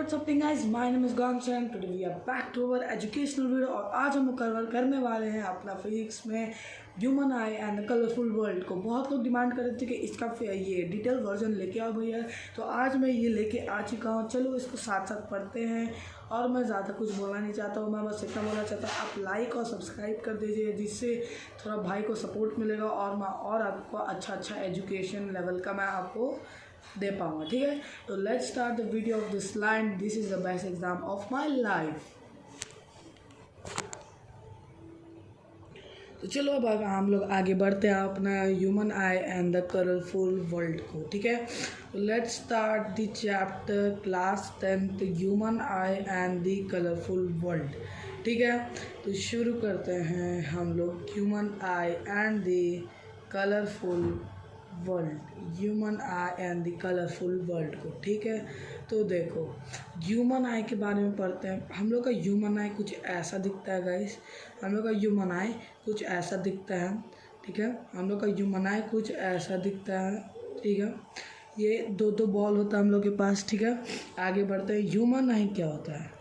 what's up guys, my name is Gangster and today we are back to our educational video। और आज हम cover करने वाले हैं अपना फिजिक्स में human I and the colourful world को। बहुत लोग डिमांड कर रहे थे कि इसका ये डिटेल वर्जन लेके आओ भैया, तो आज मैं ये लेके आ चुका हूँ। चलो इसको साथ साथ पढ़ते हैं। और मैं ज़्यादा कुछ बोलना नहीं चाहता हूँ, मैं बस इतना बोलना चाहता हूँ आप लाइक और सब्सक्राइब कर दीजिए, जिससे थोड़ा भाई को सपोर्ट मिलेगा और मैं और आपको अच्छा एजुकेशन लेवल का मैं आपको दे पाऊँगा। ठीक है, तो let's start the video of this line. This is the best exam of my life. तो चलो अब हम लोग आगे बढ़ते हैं अपना human I and the colourful world को। ठीक है, तो let's start the chapter class 10th human I and the colourful world. ठीक है, तो शुरू करते हैं हम लोग human I and the colourful world, human I and the colourful world को। ठीक है, तो देखो ह्यूमन आई के बारे में पढ़ते हैं। हम लोग का ह्यूमन आई कुछ ऐसा दिखता है गाइस, हम लोग का ह्यूमन आई कुछ ऐसा दिखता है। ठीक है, हम लोग का ह्यूमन आई कुछ ऐसा दिखता है। ठीक है, ये दो बॉल होता है हम लोग के पास। ठीक है, आगे बढ़ते हैं। ह्यूमन आई क्या होता है?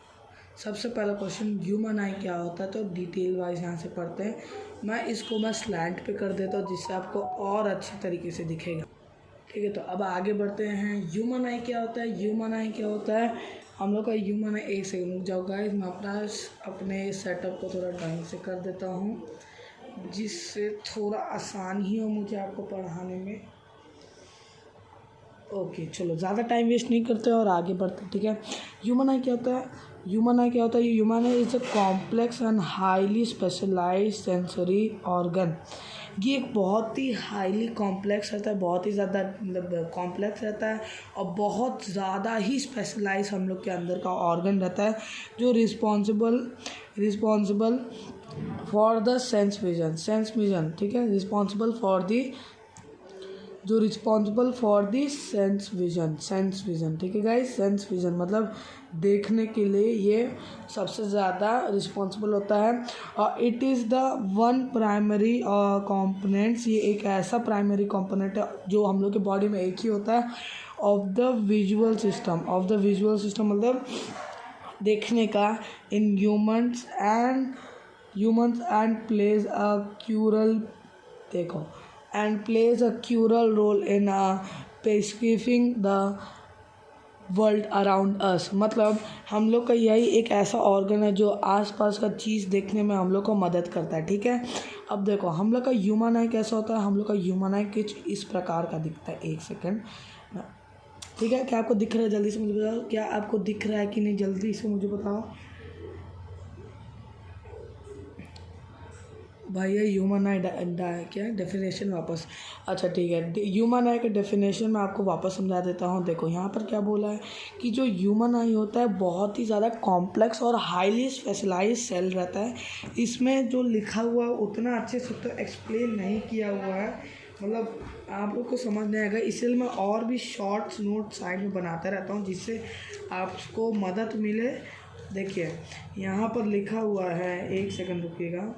सबसे पहला क्वेश्चन, ह्यूमन आई क्या होता है? तो डिटेल वाइज यहाँ से पढ़ते हैं। मैं स्लैंट पे कर देता हूँ जिससे आपको और अच्छी तरीके से दिखेगा। ठीक है, तो अब आगे बढ़ते हैं। ह्यूमन आई क्या होता है? ह्यूमन आई क्या होता है? हम लोग का ह्यूमन आई, एक सेकंड रुक जाओ गाइस, मैं अपने सेटअप को थोड़ा ढंग से कर देता हूँ जिससे थोड़ा आसान ही हो मुझे आपको पढ़ाने में। ओके, चलो ज़्यादा टाइम वेस्ट नहीं करते और आगे बढ़ते। ठीक है, ह्यूमन आई क्या होता है? ह्यूमन आई क्या होता है? Human eye is a complex and highly specialised sensory organ. ये एक बहुत ही हाईली कॉम्प्लेक्स रहता है, बहुत ही ज़्यादा मतलब कॉम्प्लेक्स रहता है और बहुत ज़्यादा ही स्पेशलाइज हम लोग के अंदर का ऑर्गन रहता है जो responsible for the sense vision. ठीक है, responsible for the sense vision. ठीक है गाइस, सेंस विजन मतलब देखने के लिए ये सबसे ज़्यादा रिस्पॉन्सिबल होता है। और it is the one primary components, ये एक ऐसा प्राइमरी कंपोनेंट है जो हम लोग के बॉडी में एक ही होता है, ऑफ द विजुअल सिस्टम मतलब देखने का, in humans and plays a crucial role in perceiving the world around us. मतलब हम लोग का यही एक ऐसा ऑर्गन है जो आसपास का चीज़ देखने में हम लोग को मदद करता है। ठीक है, अब देखो हम लोग का ह्यूमन आई कैसा होता है? हम लोग का ह्यूमन आई कुछ इस प्रकार का दिखता है। एक सेकेंड, ठीक है, क्या आपको दिख रहा है? जल्दी से मुझे बताओ, क्या आपको दिख रहा है कि नहीं? जल्दी से मुझे बताओ भैया। ह्यूमन आई क्या डेफिनेशन वापस, अच्छा ठीक है, ह्यूमन आई का डेफिनेशन मैं आपको वापस समझा देता हूँ। देखो यहाँ पर क्या बोला है कि जो ह्यूमन आई होता है बहुत ही ज़्यादा कॉम्प्लेक्स और हाईली स्पेशलाइज सेल रहता है। इसमें जो लिखा हुआ उतना अच्छे से तो एक्सप्लेन नहीं किया हुआ है, मतलब आप लोग को समझ नहीं आएगा, इसलिए मैं और भी शॉर्ट्स नोट साइड में बनाता रहता हूँ जिससे आपको मदद मिले। देखिए यहाँ पर लिखा हुआ है, एक सेकंड रुकिएगा।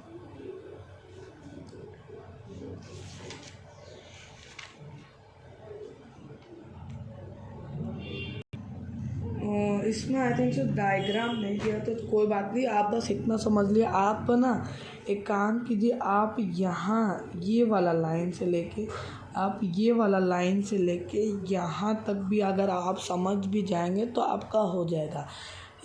इसमें आई थिंक सो डायग्राम नहीं किया, तो कोई बात नहीं, आप बस इतना समझ लिए। आप ना एक काम कीजिए, आप यहाँ ये वाला लाइन से लेके यहाँ तक भी अगर आप समझ भी जाएंगे तो आपका हो जाएगा।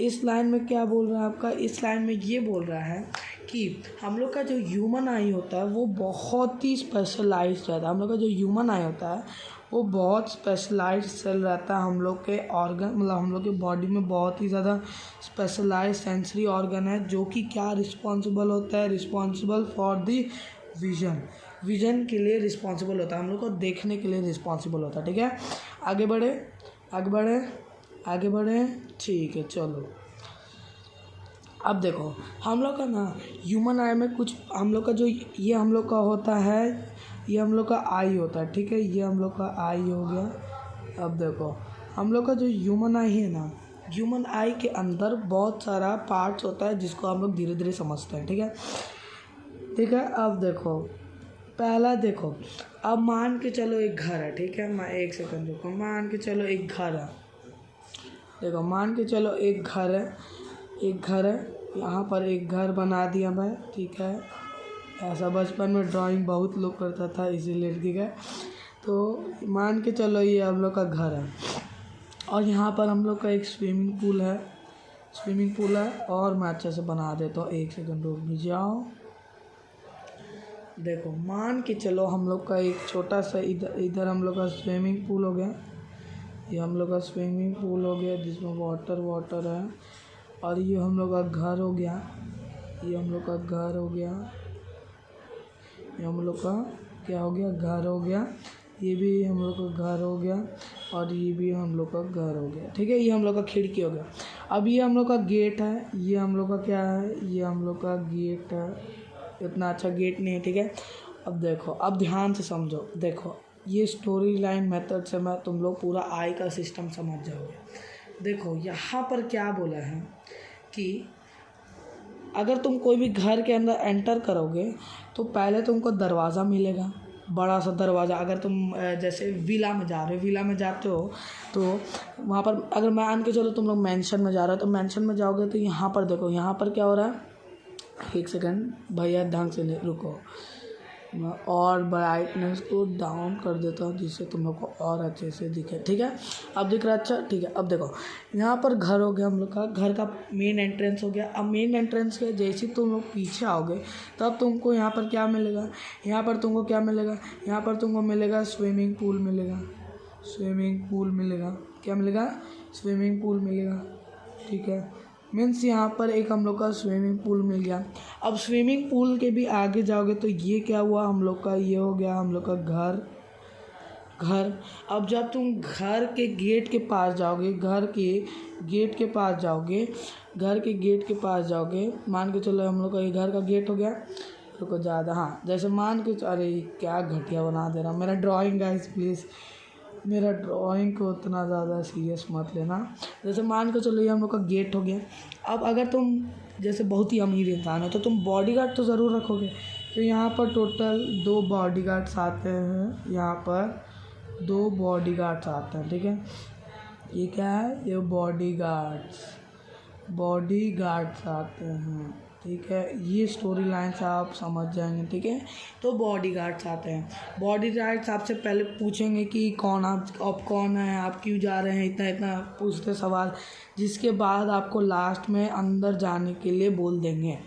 इस लाइन में क्या बोल रहा है आपका? इस लाइन में ये बोल रहा है कि हम लोग का जो ह्यूमन आई होता है वो बहुत ही स्पेशलाइज्ड रहता है। हम लोग का जो ह्यूमन आई होता है वो बहुत स्पेशलाइज्ड सेल रहता है। हम लोग के ऑर्गन मतलब हम लोग के बॉडी में बहुत ही ज़्यादा स्पेशलाइज्ड सेंसरी ऑर्गन है जो कि क्या रिस्पॉन्सिबल होता है? रिस्पॉन्सिबल फॉर द विजन के लिए रिस्पॉन्सिबल होता है, हम लोग को देखने के लिए रिस्पॉन्सिबल होता है। ठीक है, आगे बढ़े। ठीक है, चलो अब देखो हम लोग का ना ह्यूमन आई में कुछ हम लोग का जो ये हम लोग का होता है, ये हम लोग का आई होता है। ठीक है, ये हम लोग का आई हो गया। अब देखो हम लोग का जो ह्यूमन आई है ना, ह्यूमन आई के अंदर बहुत सारा पार्ट्स होता है जिसको हम लोग धीरे धीरे समझते हैं। ठीक है, अब देखो पहला देखो, अब मान के चलो एक घर है। ठीक है, मैं एक सेकंड रुको, मान के चलो एक घर है। देखो मान के चलो एक घर है, यहाँ पर एक घर बना दिया मैं, ठीक है। ऐसा बचपन में ड्राइंग बहुत लोग करता था इसीलिए, ठीक है। तो मान के चलो ये हम लोग का घर है और यहाँ पर हम लोग का एक स्विमिंग पूल है और मैं अच्छे से बना देता हूँ। 1 सेकंड रुक भी जाओ। देखो मान के चलो हम लोग का एक छोटा सा इधर हम लोग का स्विमिंग पूल हो गया। ये हम लोग का स्विमिंग पूल हो गया जिसमें वाटर है। और ये हम लोग का घर हो गया, ये हम लोग का घर हो गया, ये हम लोग का क्या हो गया, घर हो गया। ये भी हम लोग का घर हो गया और ये भी हम लोग का घर हो गया, ठीक है। ये हम लोग का खिड़की हो गया। अब ये हम लोग का गेट है, ये हम लोग का क्या है, ये हम लोग का गेट है। इतना अच्छा गेट नहीं है, ठीक है। अब देखो, अब ध्यान से समझो। देखो ये स्टोरी लाइन मेथड से मैं तुम लोग पूरा आई का सिस्टम समझ जाओगे। देखो यहाँ पर क्या बोला है कि अगर तुम कोई भी घर के अंदर एंटर करोगे तो पहले तुमको दरवाज़ा मिलेगा, बड़ा सा दरवाज़ा। अगर तुम जैसे विला में जा रहे हो, विला में जाते हो तो वहाँ पर अगर मान के चलो तुम लोग मैंशन में जा रहे हो तो मैंशन में जाओगे तो यहाँ पर देखो, यहाँ पर क्या हो रहा है। 1 सेकंड भैया ढंग से रुको, मैं और ब्राइटनेस को डाउन कर देता हूँ जिससे तुम लोग को और अच्छे से दिखे, ठीक है। अब दिख रहा है, अच्छा ठीक है। अब देखो यहाँ पर घर हो गया हम लोग का, घर का मेन एंट्रेंस हो गया। अब मेन एंट्रेंस के जैसे तुम लोग पीछे आओगे तब तुमको यहाँ पर क्या मिलेगा, यहाँ पर तुमको क्या मिलेगा, यहाँ पर तुमको मिलेगा स्विमिंग पूल मिलेगा, क्या मिलेगा, स्विमिंग पूल मिलेगा, ठीक है। मीन्स यहाँ पर एक हम लोग का स्विमिंग पूल मिल गया। अब स्विमिंग पूल के भी आगे जाओगे तो ये क्या हुआ हम लोग का, ये हो गया हम लोग का घर। अब जब तुम घर के गेट के पास जाओगे, घर के गेट के पास जाओगे, मान के चलो हम लोग का ये घर का गेट हो गया। रुको ज़्यादा, हाँ जैसे मान के, अरे क्या घटिया बना दे रहा मेरा ड्राइंग गाइस, प्लीज़ मेरा ड्राइंग को उतना ज़्यादा सीरियस मत लेना। जैसे मान के चलो ये हम लोग का गेट हो गया। अब अगर तुम जैसे बहुत ही अमीर इंसान हो तो तुम बॉडीगार्ड तो ज़रूर रखोगे। तो यहाँ पर टोटल 2 बॉडीगार्ड्स आते हैं, यहाँ पर 2 बॉडीगार्ड्स आते हैं, ठीक है। ये क्या है, ये बॉडीगार्ड्स आते हैं, ठीक है। ये स्टोरी लाइन से आप समझ जाएंगे, ठीक है। तो बॉडीगार्ड्स आते हैं, बॉडीगार्ड्स आपसे पहले पूछेंगे कि कौन आप कौन हैं, आप क्यों जा रहे हैं, इतना पूछते सवाल। जिसके बाद आपको लास्ट में अंदर जाने के लिए बोल देंगे।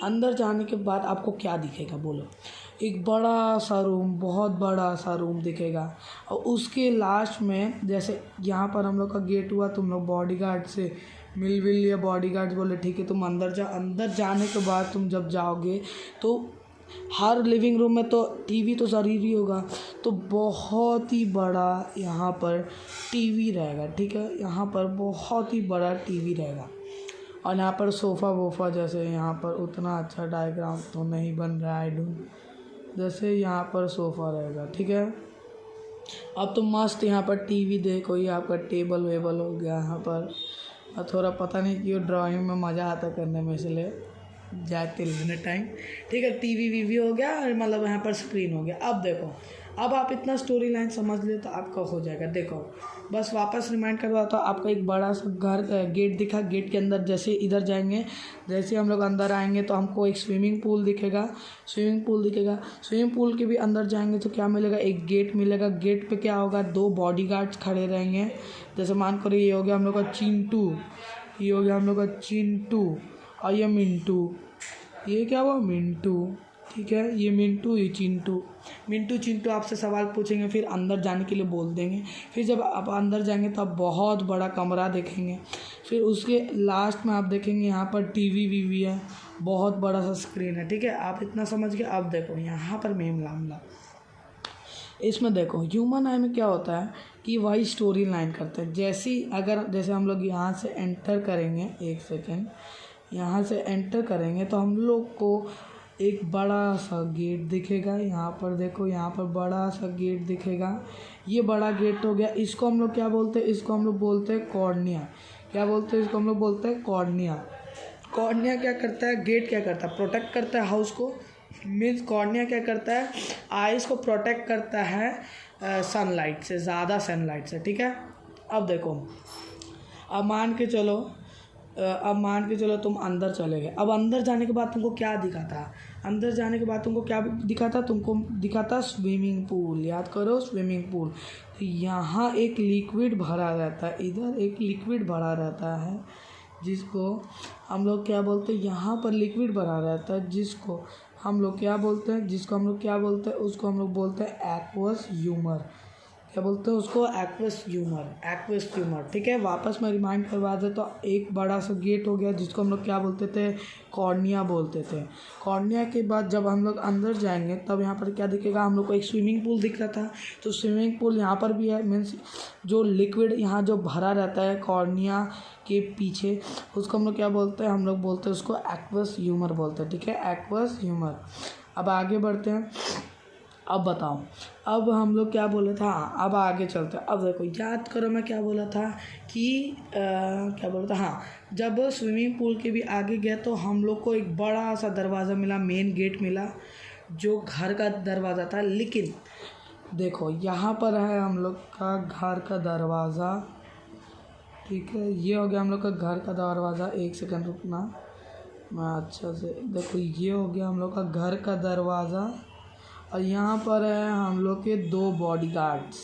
अंदर जाने के बाद आपको क्या दिखेगा बोलो, एक बड़ा सा रूम, बहुत बड़ा सा रूम दिखेगा। और उसके लास्ट में जैसे यहाँ पर हम लोग का गेट हुआ, तुम लोग बॉडीगार्ड से मिल लिया। बॉडीगार्ड बोले ठीक है तुम अंदर जाओ। अंदर जाने के बाद तुम जब जाओगे तो हर लिविंग रूम में तो टीवी तो ज़रूरी होगा, तो बहुत ही बड़ा यहाँ पर टीवी रहेगा, ठीक है। यहाँ पर बहुत ही बड़ा टीवी रहेगा और यहाँ पर सोफ़ा वोफ़ा, जैसे यहाँ पर उतना अच्छा डायग्राम तो नहीं बन रहा है, आई डोंट, जैसे यहाँ पर सोफ़ा रहेगा, ठीक है। अब तो मस्त यहाँ पर टीवी देखो, ये आपका टेबल वेबल हो गया यहाँ पर। और थोड़ा पता नहीं क्यों ड्राइंग में मज़ा आता करने में, इसलिए जाते लेने टाइम, ठीक है। टीवी वीवी हो गया, मतलब यहाँ पर स्क्रीन हो गया। अब देखो, अब आप इतना स्टोरी लाइन समझ ले तो आपका हो जाएगा। देखो बस वापस रिमाइंड करवाता हूँ, आपका एक बड़ा सा घर गेट दिखा, गेट के अंदर जैसे इधर जाएंगे, जैसे हम लोग अंदर आएंगे तो हमको एक स्विमिंग पूल दिखेगा। स्विमिंग पूल के भी अंदर जाएंगे तो क्या मिलेगा, एक गेट मिलेगा। गेट पे क्या होगा, 2 बॉडीगार्ड्स खड़े रहेंगे। जैसे मान करो ये हो गया हम लोग का चिंटू, ये हो गया हम लोग का चिंटू, और ये मिंटू, ये क्या हुआ मिंटू, ठीक है। ये मिंटू, ये चिंटू आपसे सवाल पूछेंगे, फिर अंदर जाने के लिए बोल देंगे। फिर जब आप अंदर जाएंगे तो आप बहुत बड़ा कमरा देखेंगे। फिर उसके लास्ट में आप देखेंगे यहाँ पर टीवी वीवी है, बहुत बड़ा सा स्क्रीन है, ठीक है। आप इतना समझ गए। अब देखो यहाँ पर मेन मामला, इसमें देखो ह्यूमन आई में क्या होता है कि वही स्टोरी लाइन करते हैं। जैसे हम लोग यहाँ से एंटर करेंगे, 1 सेकेंड, यहाँ से एंटर करेंगे तो हम लोग को एक बड़ा सा गेट दिखेगा। यहाँ पर देखो, यहाँ पर बड़ा सा गेट दिखेगा। ये बड़ा गेट हो गया। इसको हम लोग क्या बोलते हैं, इसको हम लोग बोलते हैं कॉर्निया। क्या बोलते हैं इसको, हम लोग बोलते हैं कॉर्निया। कॉर्निया क्या करता है, गेट क्या करता है, प्रोटेक्ट करता है हाउस को। मीन्स कॉर्निया क्या करता है, आइज़ को प्रोटेक्ट करता है सनलाइट से, ज़्यादा सनलाइट से, ठीक है। अब देखो अब मान के चलो तुम अंदर चले गए। अब अंदर जाने के बाद तुमको क्या दिखा था? अंदर जाने के बाद तुमको क्या दिखा था? तुमको दिखा था स्विमिंग पूल। याद करो, स्विमिंग पूल। तो यहाँ एक लिक्विड भरा रहता है, इधर एक लिक्विड भरा रहता है जिसको हम लोग क्या बोलते हैं? यहाँ पर लिक्विड भरा रहता है जिसको हम लोग क्या बोलते हैं? उसको हम लोग बोलते हैं एक्वस ह्यूमर। क्या बोलते हैं उसको? Aqueous humour. ठीक है, वापस मैं रिमाइंड करवा दे तो एक बड़ा सा गेट हो गया जिसको हम लोग क्या बोलते थे? कॉर्निया बोलते थे। कॉर्निया के बाद जब हम लोग अंदर जाएंगे तब यहाँ पर क्या दिखेगा? हम लोग को एक स्विमिंग पूल दिख रहा था, तो स्विमिंग पूल यहाँ पर भी है। मीन्स जो लिक्विड यहाँ जो भरा रहता है कॉर्निया के पीछे, उसको हम लोग क्या बोलते हैं? हम लोग बोलते हैं उसको एक्वस ह्यूमर बोलते हैं। ठीक है, एक्वस ह्यूमर। अब आगे बढ़ते हैं। अब बताओ, अब हम लोग क्या बोले था? हाँ, अब आगे चलते हैं। अब देखो, याद करो मैं क्या बोला था कि क्या बोला था? हाँ, जब स्विमिंग पूल के भी आगे गए तो हम लोग को एक बड़ा सा दरवाज़ा मिला, मेन गेट मिला, जो घर का दरवाज़ा था। लेकिन देखो, यहाँ पर है हम लोग का घर का दरवाज़ा। ठीक है, ये हो गया हम लोग का घर का दरवाज़ा। एक सेकंड रुकना, मैं अच्छा से देखो, ये हो गया हम लोग का घर का दरवाज़ा। और यहाँ पर है हम लोग के 2 बॉडीगार्ड्स।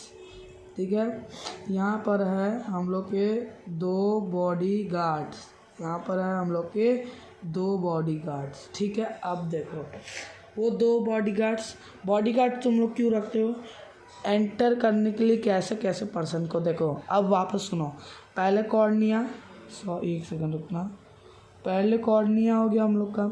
ठीक है, यहाँ पर है हम लोग के 2 बॉडीगार्ड्स। ठीक है, अब देखो, वो 2 बॉडीगार्ड तुम लोग क्यों रखते हो? एंटर करने के लिए कैसे कैसे पर्सन को। देखो, अब वापस सुनो। पहले कॉर्निया, एक सेकंड रुकना। पहले कॉर्निया हो गया हम लोग का,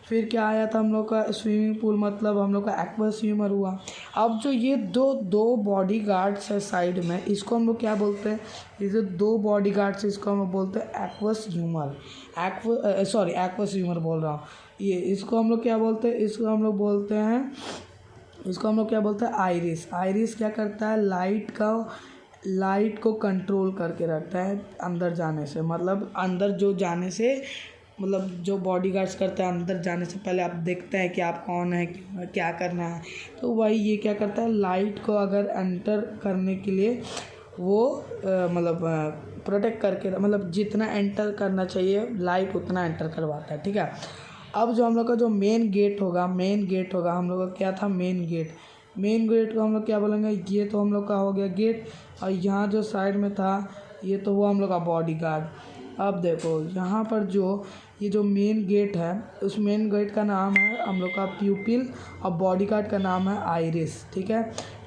फिर क्या आया था हम लोग का? स्विमिंग पूल, मतलब हम लोग का एक्वस ह्यूमर हुआ। अब जो ये दो बॉडी गार्ड्स है साइड में, इसको हम लोग क्या बोलते हैं? ये जो 2 बॉडी गार्ड्स है इसको हम लोग बोलते हैं एक्वस ह्यूमर। एक्वस ह्यूमर बोल रहा हूँ। ये इसको हम लोग क्या बोलते हैं? इसको हम लोग क्या बोलते हैं? आइरिस। आइरिस क्या करता है? लाइट को कंट्रोल करके रखता है अंदर जाने से। मतलब अंदर जो बॉडीगार्ड्स करते हैं, अंदर जाने से पहले आप देखते हैं कि आप कौन है, क्या करना है। तो वही ये क्या करता है? लाइट को अगर एंटर करने के लिए वो प्रोटेक्ट करके, मतलब जितना एंटर करना चाहिए लाइट उतना एंटर करवाता है। ठीक है, अब जो हम लोग का जो मेन गेट होगा हम लोग का क्या था? मेन गेट को हम लोग क्या बोलेंगे? ये तो हम लोग का हो गया गेट। और यहाँ जो साइड में था ये तो हुआ हम लोग का बॉडीगार्ड। अब देखो, यहाँ पर ये जो मेन गेट है, उस मेन गेट का नाम है हम लोग का प्यूपिल और बॉडीगार्ड का नाम है आइरिस। ठीक है,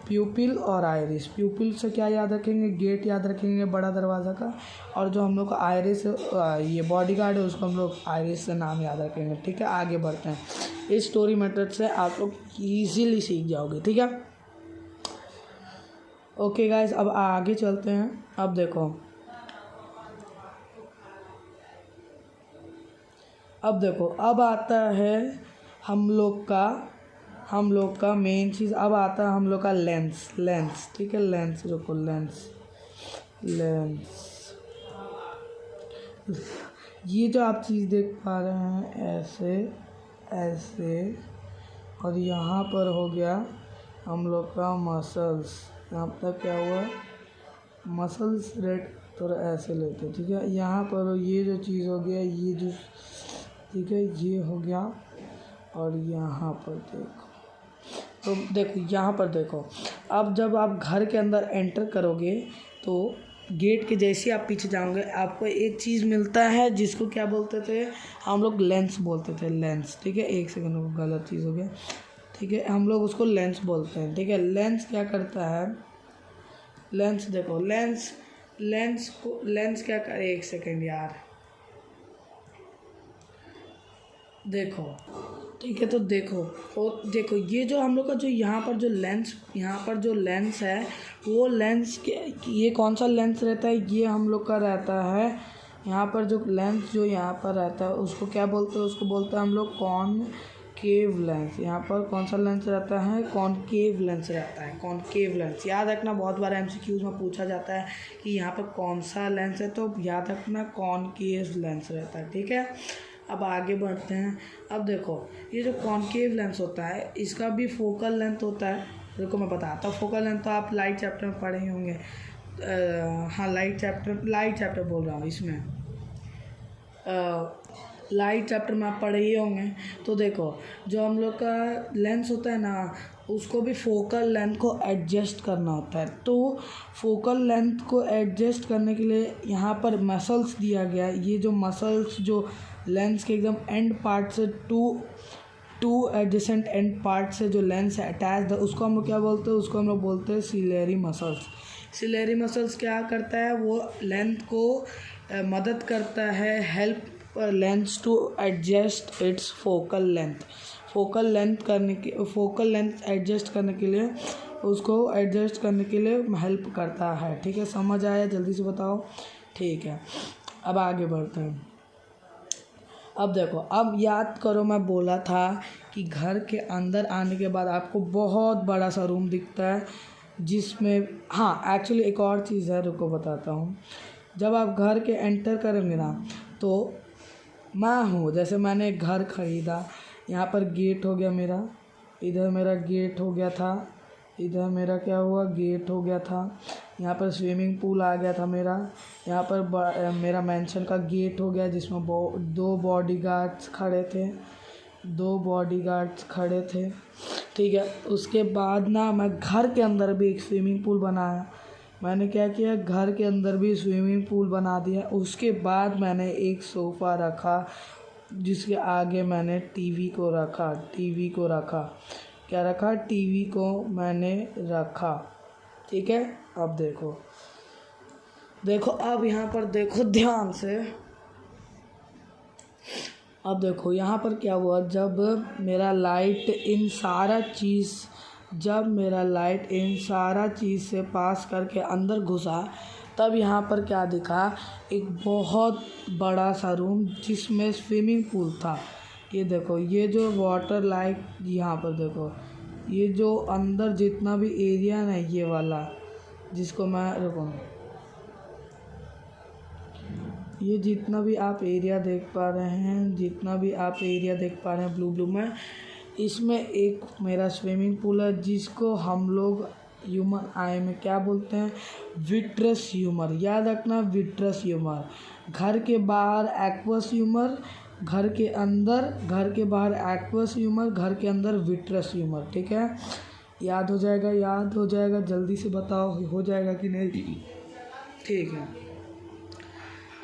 प्यूपिल और आइरिस। प्यूपिल से क्या याद रखेंगे? गेट याद रखेंगे, बड़ा दरवाज़ा का। और जो हम लोग का आइरिस, ये बॉडीगार्ड है, उसको हम लोग आइरिस से नाम याद रखेंगे। ठीक है, आगे बढ़ते हैं। इस स्टोरी मेथड से आप लोग ईजीली सीख जाओगे। ठीक है, ओके गाइस, अब आगे चलते हैं। अब देखो, अब आता है हम लोग का मेन चीज़। अब आता है हम लोग का लेंस। ठीक है, लेंस ये जो आप चीज़ देख पा रहे हैं, ऐसे और यहाँ पर हो गया हम लोग का मसल्स। यहाँ पर क्या हुआ? मसल्स रेड थोड़ा ऐसे लेते हैं। ठीक है, यहाँ पर ये जो चीज़ हो गया, ये जो, ठीक है, ये हो गया। और यहाँ पर यहाँ पर देखो, अब जब आप घर के अंदर एंटर करोगे तो गेट के जैसे आप पीछे जाओगे आपको एक चीज़ मिलता है जिसको क्या बोलते थे? हम लोग लेंस बोलते थे, लेंस। ठीक है, एक सेकंड, गलत चीज़ हो गया। ठीक है, हम लोग उसको लेंस बोलते हैं। ठीक है, लेंस क्या करता है? लेंस देखो, लेंस क्या कर, एक सेकंड यार, देखो। ठीक है, तो देखो ये जो हम लोग का जो यहाँ पर जो लेंस है, वो लेंस ये कौन सा लेंस रहता है? ये हम लोग का रहता है यहाँ पर जो लेंस जो यहाँ पर रहता है उसको क्या बोलते हैं? उसको बोलते हैं हम लोग कॉनकेव लेंस। यहाँ पर कौन सा लेंस रहता है? कॉनकेव लेंस रहता है। कॉनकेव लेंस याद रखना, बहुत बार MCQs में पूछा जाता है कि यहाँ पर कौन सा लेंस है, तो याद रखना कॉनकेव लेंस रहता है। ठीक है, अब आगे बढ़ते हैं। अब देखो, ये जो कॉनकेव लेंस होता है इसका भी फोकल लेंथ होता है। देखो मैं बताता हूँ, फोकल लेंथ तो आप लाइट चैप्टर में पढ़े ही होंगे। हाँ लाइट चैप्टर बोल रहा हूँ इसमें। लाइट चैप्टर में आप पढ़े ही होंगे। तो देखो जो हम लोग का लेंस होता है ना, उसको भी फोकल लेंथ को एडजस्ट करना होता है। तो फोकल लेंथ को एडजस्ट करने के लिए यहाँ पर मसल्स दिया गया है। ये जो मसल्स जो लेंस के एकदम एंड पार्ट से टू एडजेसेंट एंड पार्ट से जो लेंस है अटैच्ड, उसको हम लोग क्या बोलते हैं? उसको हम लोग बोलते हैं सिलेरी मसल्स। सिलेरी मसल्स क्या करता है? वो लेंथ को मदद करता है, help lens to adjust its focal length. Focal length adjust करने के लिए, उसको एडजस्ट करने के लिए हेल्प करता है। ठीक है, समझ आया? जल्दी से बताओ। ठीक है, अब आगे बढ़ते हैं। अब देखो, अब याद करो मैं बोला था कि घर के अंदर आने के बाद आपको बहुत बड़ा सा रूम दिखता है जिसमें, हाँ एक्चुअली एक और चीज़ है, रुको बताता हूँ। जब आप घर के एंटर करेंगे ना, तो मैं हूँ, जैसे मैंने एक घर ख़रीदा, यहाँ पर गेट हो गया मेरा, इधर मेरा गेट हो गया था, इधर मेरा क्या हुआ? गेट हो गया था। यहाँ पर स्विमिंग पूल आ गया था मेरा। यहाँ पर मेरा मेंशन का गेट हो गया जिसमें दो बॉडीगार्ड्स खड़े थे। ठीक है, उसके बाद ना मैं घर के अंदर भी एक स्विमिंग पूल बनाया। मैंने क्या किया? घर के अंदर भी स्विमिंग पूल बना दिया। उसके बाद मैंने एक सोफ़ा रखा जिसके आगे मैंने टीवी को रखा। क्या रखा? टीवी को मैंने रखा। ठीक है, अब देखो अब यहाँ पर देखो ध्यान से। अब देखो यहाँ पर क्या हुआ? जब मेरा लाइट इन सारा चीज़ से पास करके अंदर घुसा, तब यहाँ पर क्या दिखा? एक बहुत बड़ा सा रूम जिसमें स्विमिंग पूल था। ये देखो, ये जो वाटर लाइक, यहाँ पर देखो, ये जो अंदर जितना भी एरिया है ना, ये वाला जिसको मैं, रुको, ये जितना भी आप एरिया देख पा रहे हैं ब्लू में, इसमें एक मेरा स्विमिंग पूल है जिसको हम लोग ह्यूमन आई में क्या बोलते हैं? Vitreous humour. याद रखना, विट्रस ह्यूमर। घर के बाहर एक्वस ह्यूमर, घर के बाहर एक्वस ह्यूमर, घर के अंदर विट्रस ह्यूमर। ठीक है, याद हो जाएगा। जल्दी से बताओ, हो जाएगा कि नहीं? ठीक है,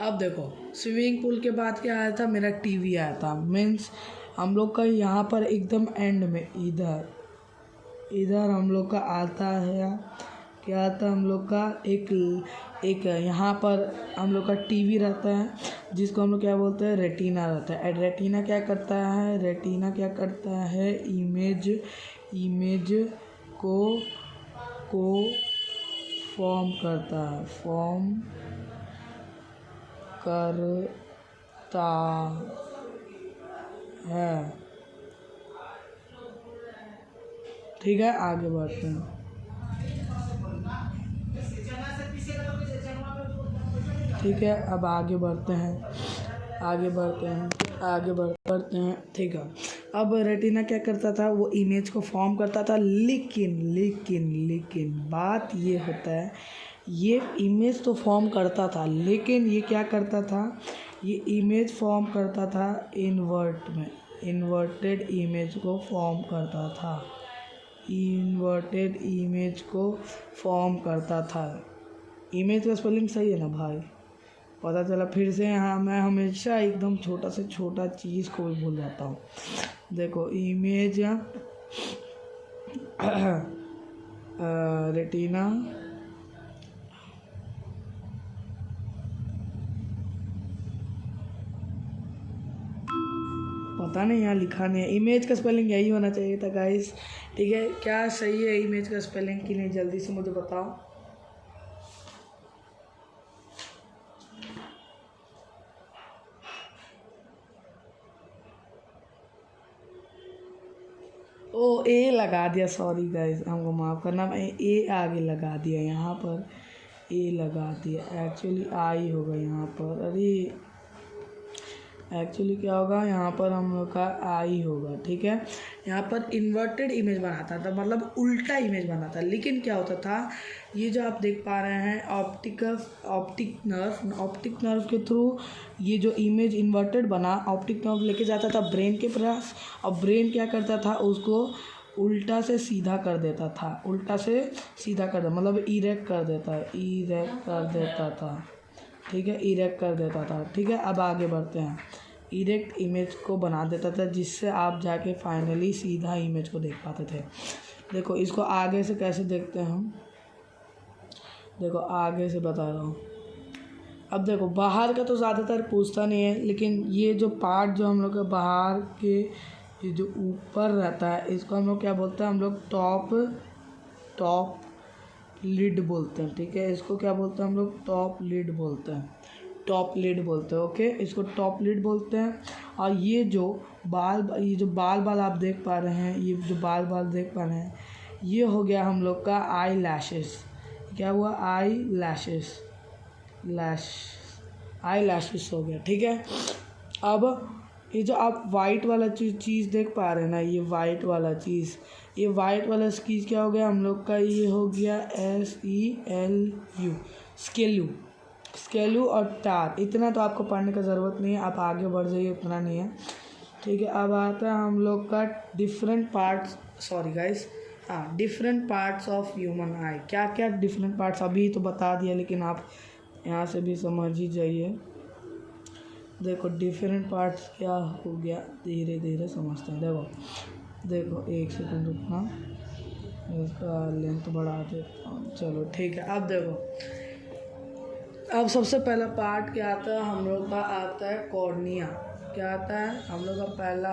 अब देखो स्विमिंग पूल के बाद क्या आया था? मेरा टीवी आया था। मीन्स हम लोग का यहाँ पर एकदम एंड में इधर हम लोग का आता है, क्या आता है? हम लोग का एक यहाँ पर हम लोग का टीवी रहता है जिसको हम लोग क्या बोलते हैं? रेटिना रहता है। रेटिना क्या करता है? इमेज को फॉर्म करता है। ठीक है, आगे बढ़ते हैं। ठीक है, अब आगे बढ़ते हैं। ठीक है, अब रेटिना क्या करता था? वो इमेज को फॉर्म करता था, लेकिन बात ये होता है, ये इमेज तो फॉर्म करता था, लेकिन ये क्या करता था? ये इमेज फॉर्म करता था इन्वर्टेड इमेज को फॉर्म करता था। इमेज का स्पेलिंग सही है ना भाई? पता चला फिर से। यहाँ मैं हमेशा एकदम छोटा से छोटा चीज़ को भी भूल जाता हूँ। देखो इमेज रेटिना, पता नहीं यहाँ लिखा नहीं है। इमेज का स्पेलिंग यही होना चाहिए था गाइस। ठीक है, क्या सही है इमेज का स्पेलिंग कि नहीं? जल्दी से मुझे बताओ। ओ, ए लगा दिया, सॉरी गाइस, हमको माफ़ करना। मैं ए आगे लगा दिया, यहाँ पर ए लगा दिया, एक्चुअली आई होगा यहाँ पर। अरे एक्चुअली क्या होगा, यहाँ पर हम लोग का आई होगा, ठीक है। यहाँ पर इन्वर्टेड इमेज बनाता था, मतलब उल्टा इमेज बनाता, लेकिन क्या होता था, ये जो आप देख पा रहे हैं ऑप्टिक नर्व के थ्रू ये जो इमेज इन्वर्टेड बना, ऑप्टिक नर्व लेके जाता था ब्रेन के पास, और ब्रेन क्या करता था, उसको उल्टा से सीधा कर देता था, मतलब इरेक्ट कर देता था, ठीक है, इरेक्ट कर देता था, ठीक है। अब आगे बढ़ते हैं, इरेक्ट इमेज को बना देता था, जिससे आप जाके फाइनली सीधा इमेज को देख पाते थे। देखो इसको आगे से कैसे देखते हैं हम, देखो आगे से बता रहा हूँ। अब देखो बाहर का तो ज़्यादातर पूछता नहीं है, लेकिन ये जो पार्ट जो हम लोग का बाहर के ये जो ऊपर रहता है, इसको हम लोग क्या बोलते हैं, हम लोग टॉप लिड बोलते हैं, ठीक है। इसको क्या बोलते हैं हम लोग, टॉप लिड बोलते हैं, ओके। इसको टॉप लिड बोलते हैं। और ये जो बाल आप देख पा रहे हैं, ये जो बाल देख पा रहे हैं, ये हो गया हम लोग का आई लैशेस। क्या हुआ, आई लैशेस हो गया, ठीक है। अब ये जो आप वाइट वाला चीज़ देख पा रहे हैं ना, ये वाइट वाला चीज़ क्या हो गया हम लोग का, ये हो गया SELU, स्केलू और टार। इतना तो आपको पढ़ने का ज़रूरत नहीं है, आप आगे बढ़ जाइए, उतना नहीं है, ठीक है। अब आता है हम लोग का डिफरेंट पार्ट्स ऑफ ह्यूमन आई। क्या क्या डिफरेंट पार्ट्स अभी तो बता दिया, लेकिन आप यहाँ से भी समझ ही जाइए। देखो डिफरेंट पार्ट्स क्या हो गया, धीरे धीरे समझते हैं। देखो एक सेकंड रुकना, इसका लेंथ बढ़ा देता हूँ, चलो ठीक है। अब देखो, अब सबसे पहला पार्ट क्या आता है हम लोग का, आता है कॉर्निया। क्या आता है हम लोग का, पहला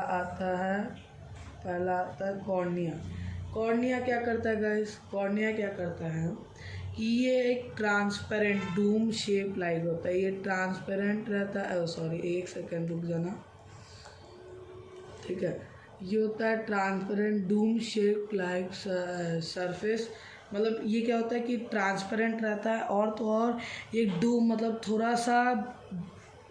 आता है कॉर्निया क्या करता है गाइस, कॉर्निया क्या करता है कि ये एक ट्रांसपेरेंट डूम शेप लाइक होता है, ये ट्रांसपेरेंट रहता है, सॉरी एक सेकंड रुक जाना, ठीक है। ये होता है transparent Doom shape like surface, मतलब ये क्या होता है कि ट्रांसपेरेंट रहता है, और तो और ये डूम मतलब थोड़ा सा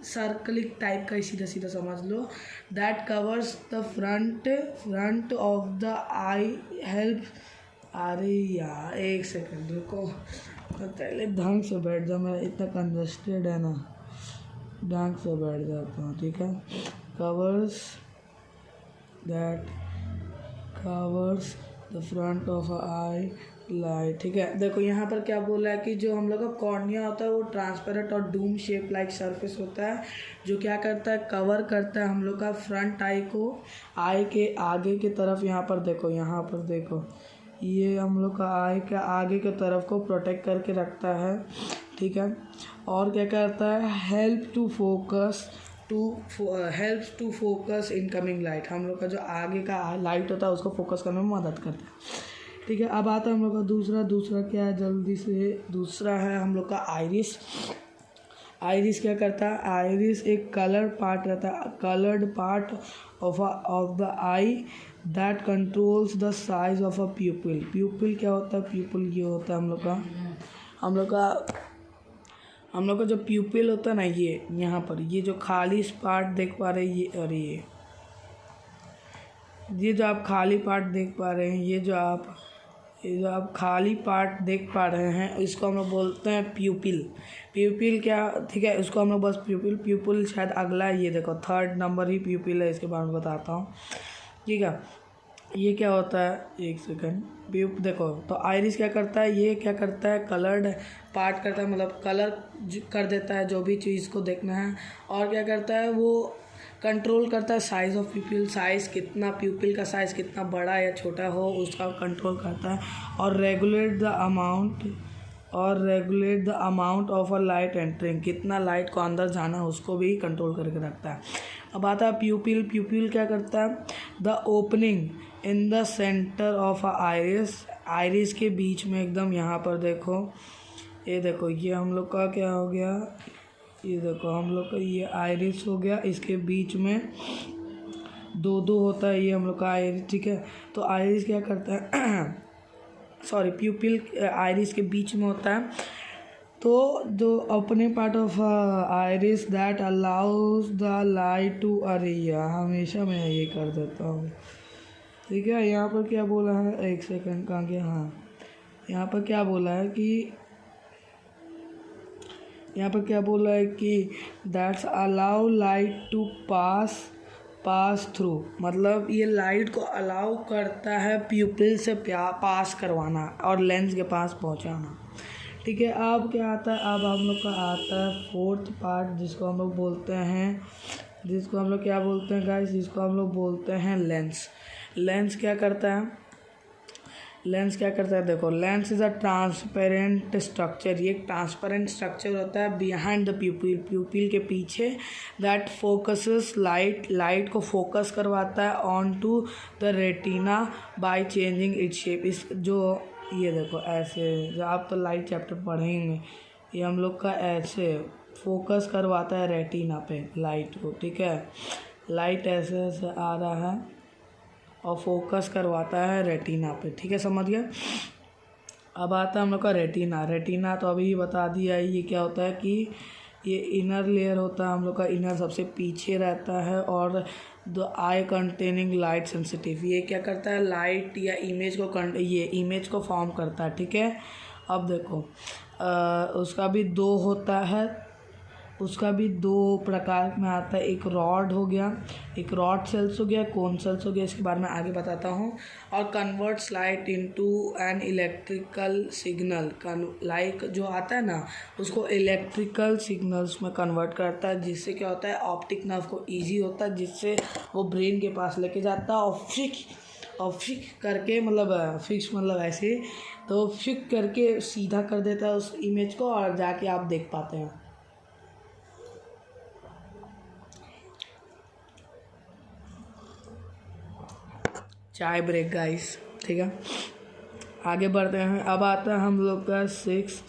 सर्कलिक टाइप का, सीधा समझ लो। That covers the front of the eye help. अरे यार एक सेकंड रुको, पहले ढंग से बैठ जाओ, मैं इतना कंजस्टेड है ना, ढंग से बैठ जाता हूँ, ठीक है। Covers the front of I light, ठीक है। देखो यहाँ पर क्या बोला है कि जो हम लोग का कॉर्निया होता है वो ट्रांसपेरेंट और डूम शेप लाइक सरफेस होता है, जो क्या करता है, कवर करता है हम लोग का फ्रंट आई को, आई के आगे की तरफ। यहाँ पर देखो ये हम लोग का आई के आगे के तरफ को प्रोटेक्ट करके रखता है, ठीक है। और क्या करता है, helps to focus incoming light, हम लोग का जो आगे का लाइट होता है उसको फोकस करने में मदद करता है, ठीक है। अब आता है हम लोग का दूसरा क्या है, जल्दी से दूसरा है हम लोग का आइरिस क्या करता है, आइरिस एक coloured part of the I that controls the size of a प्यूपिल क्या होता है, प्यूपिल ये होता है हम लोग का जो प्यूपिल होता है ना, ये यहाँ पर ये जो खाली पार्ट देख पा रहे हैं, ये जो आप खाली पार्ट देख पा रहे हैं, ये जो आप खाली पार्ट देख पा रहे हैं, इसको हम लोग बोलते हैं प्यूपिल क्या, ठीक है। इसको हम लोग बस प्यूपिल शायद अगला है, ये देखो 3rd नंबर ही प्यूपिल है, इसके बारे में बताता हूँ, ठीक है। ये क्या होता है, एक सेकंड, देखो तो आइरिस क्या करता है, ये क्या करता है, कलर्ड पार्ट करता है, मतलब कलर कर देता है जो भी चीज़ को देखना है। और क्या करता है, वो कंट्रोल करता है साइज़ ऑफ प्यूपिल, प्यूपिल का साइज़ कितना बड़ा या छोटा हो उसका कंट्रोल करता है। और regulate the amount of a light entering, कितना लाइट को अंदर जाना है उसको भी कंट्रोल करके रखता है। अब आता है प्यूपिल क्या करता है, the opening in the centre of a iris के बीच में एकदम, यहाँ पर देखो, ये देखो ये हम लोग का क्या हो गया, ये देखो हम लोग का ये आइरिस हो गया, इसके बीच में दो होता है, ये हम लोग का आइरिस, ठीक है। तो आइरिस क्या करता है प्यूपिल आइरिस के बीच में होता है, तो जो opening part of iris that allows the light to, अरे यार हमेशा मैं ये कर देता हूँ। ठीक है, यहाँ पर क्या बोला है, एक सेकंड कहाँ गया, हाँ यहाँ पर क्या बोला है कि that's allow light to pass through, मतलब ये लाइट को अलाउ करता है प्यूपिल से पास करवाना और लेंस के पास पहुंचाना। ठीक है, अब क्या आता है, अब हम लोग का आता है फोर्थ पार्ट जिसको हम लोग बोलते हैं, जिसको हम लोग क्या बोलते हैं गाइस, जिसको हम लोग बोलते हैं लेंस। लेंस क्या करता है, देखो lens is a transparent structure, ये एक ट्रांसपेरेंट स्ट्रक्चर होता है बिहाइंड द प्यूपिल के पीछे, दैट फोकसेस लाइट को फोकस करवाता है on to the retina by changing its shape. इस जो ये देखो ऐसे, जो आप तो लाइट चैप्टर पढ़ेंगे, ये हम लोग का ऐसे फोकस करवाता है रेटिना पे लाइट को। ठीक है, लाइट ऐसे ऐसे आ रहा है और फोकस करवाता है रेटिना पे। ठीक है, समझ गए। अब आता है हम लोग का रेटिना तो अभी बता दिया है, ये क्या होता है कि ये इनर लेयर होता है हम लोग का, इनर सबसे पीछे रहता है, और the I containing light sensitive, ये क्या करता है, लाइट या इमेज को फॉर्म करता है। ठीक है, अब देखो उसका भी दो प्रकार में आता है, एक रॉड हो गया, एक रॉड सेल्स हो गया, कोन सेल्स हो गया, इसके बारे में आगे बताता हूँ। और converts light into an electrical signal, like जो आता है ना उसको इलेक्ट्रिकल सिग्नल्स में कन्वर्ट करता है, जिससे क्या होता है ऑप्टिक नर्व को ईजी होता है, जिससे वो ब्रेन के पास लेके जाता है और फिक्स करके, मतलब फिक्स मतलब ऐसे, तो फिक्स करके सीधा कर देता है उस इमेज को, और जाके आप देख पाते हैं। चाय ब्रेक गाइस। ठीक है, आगे बढ़ते हैं। अब आता है हम लोग का सिक्स्थ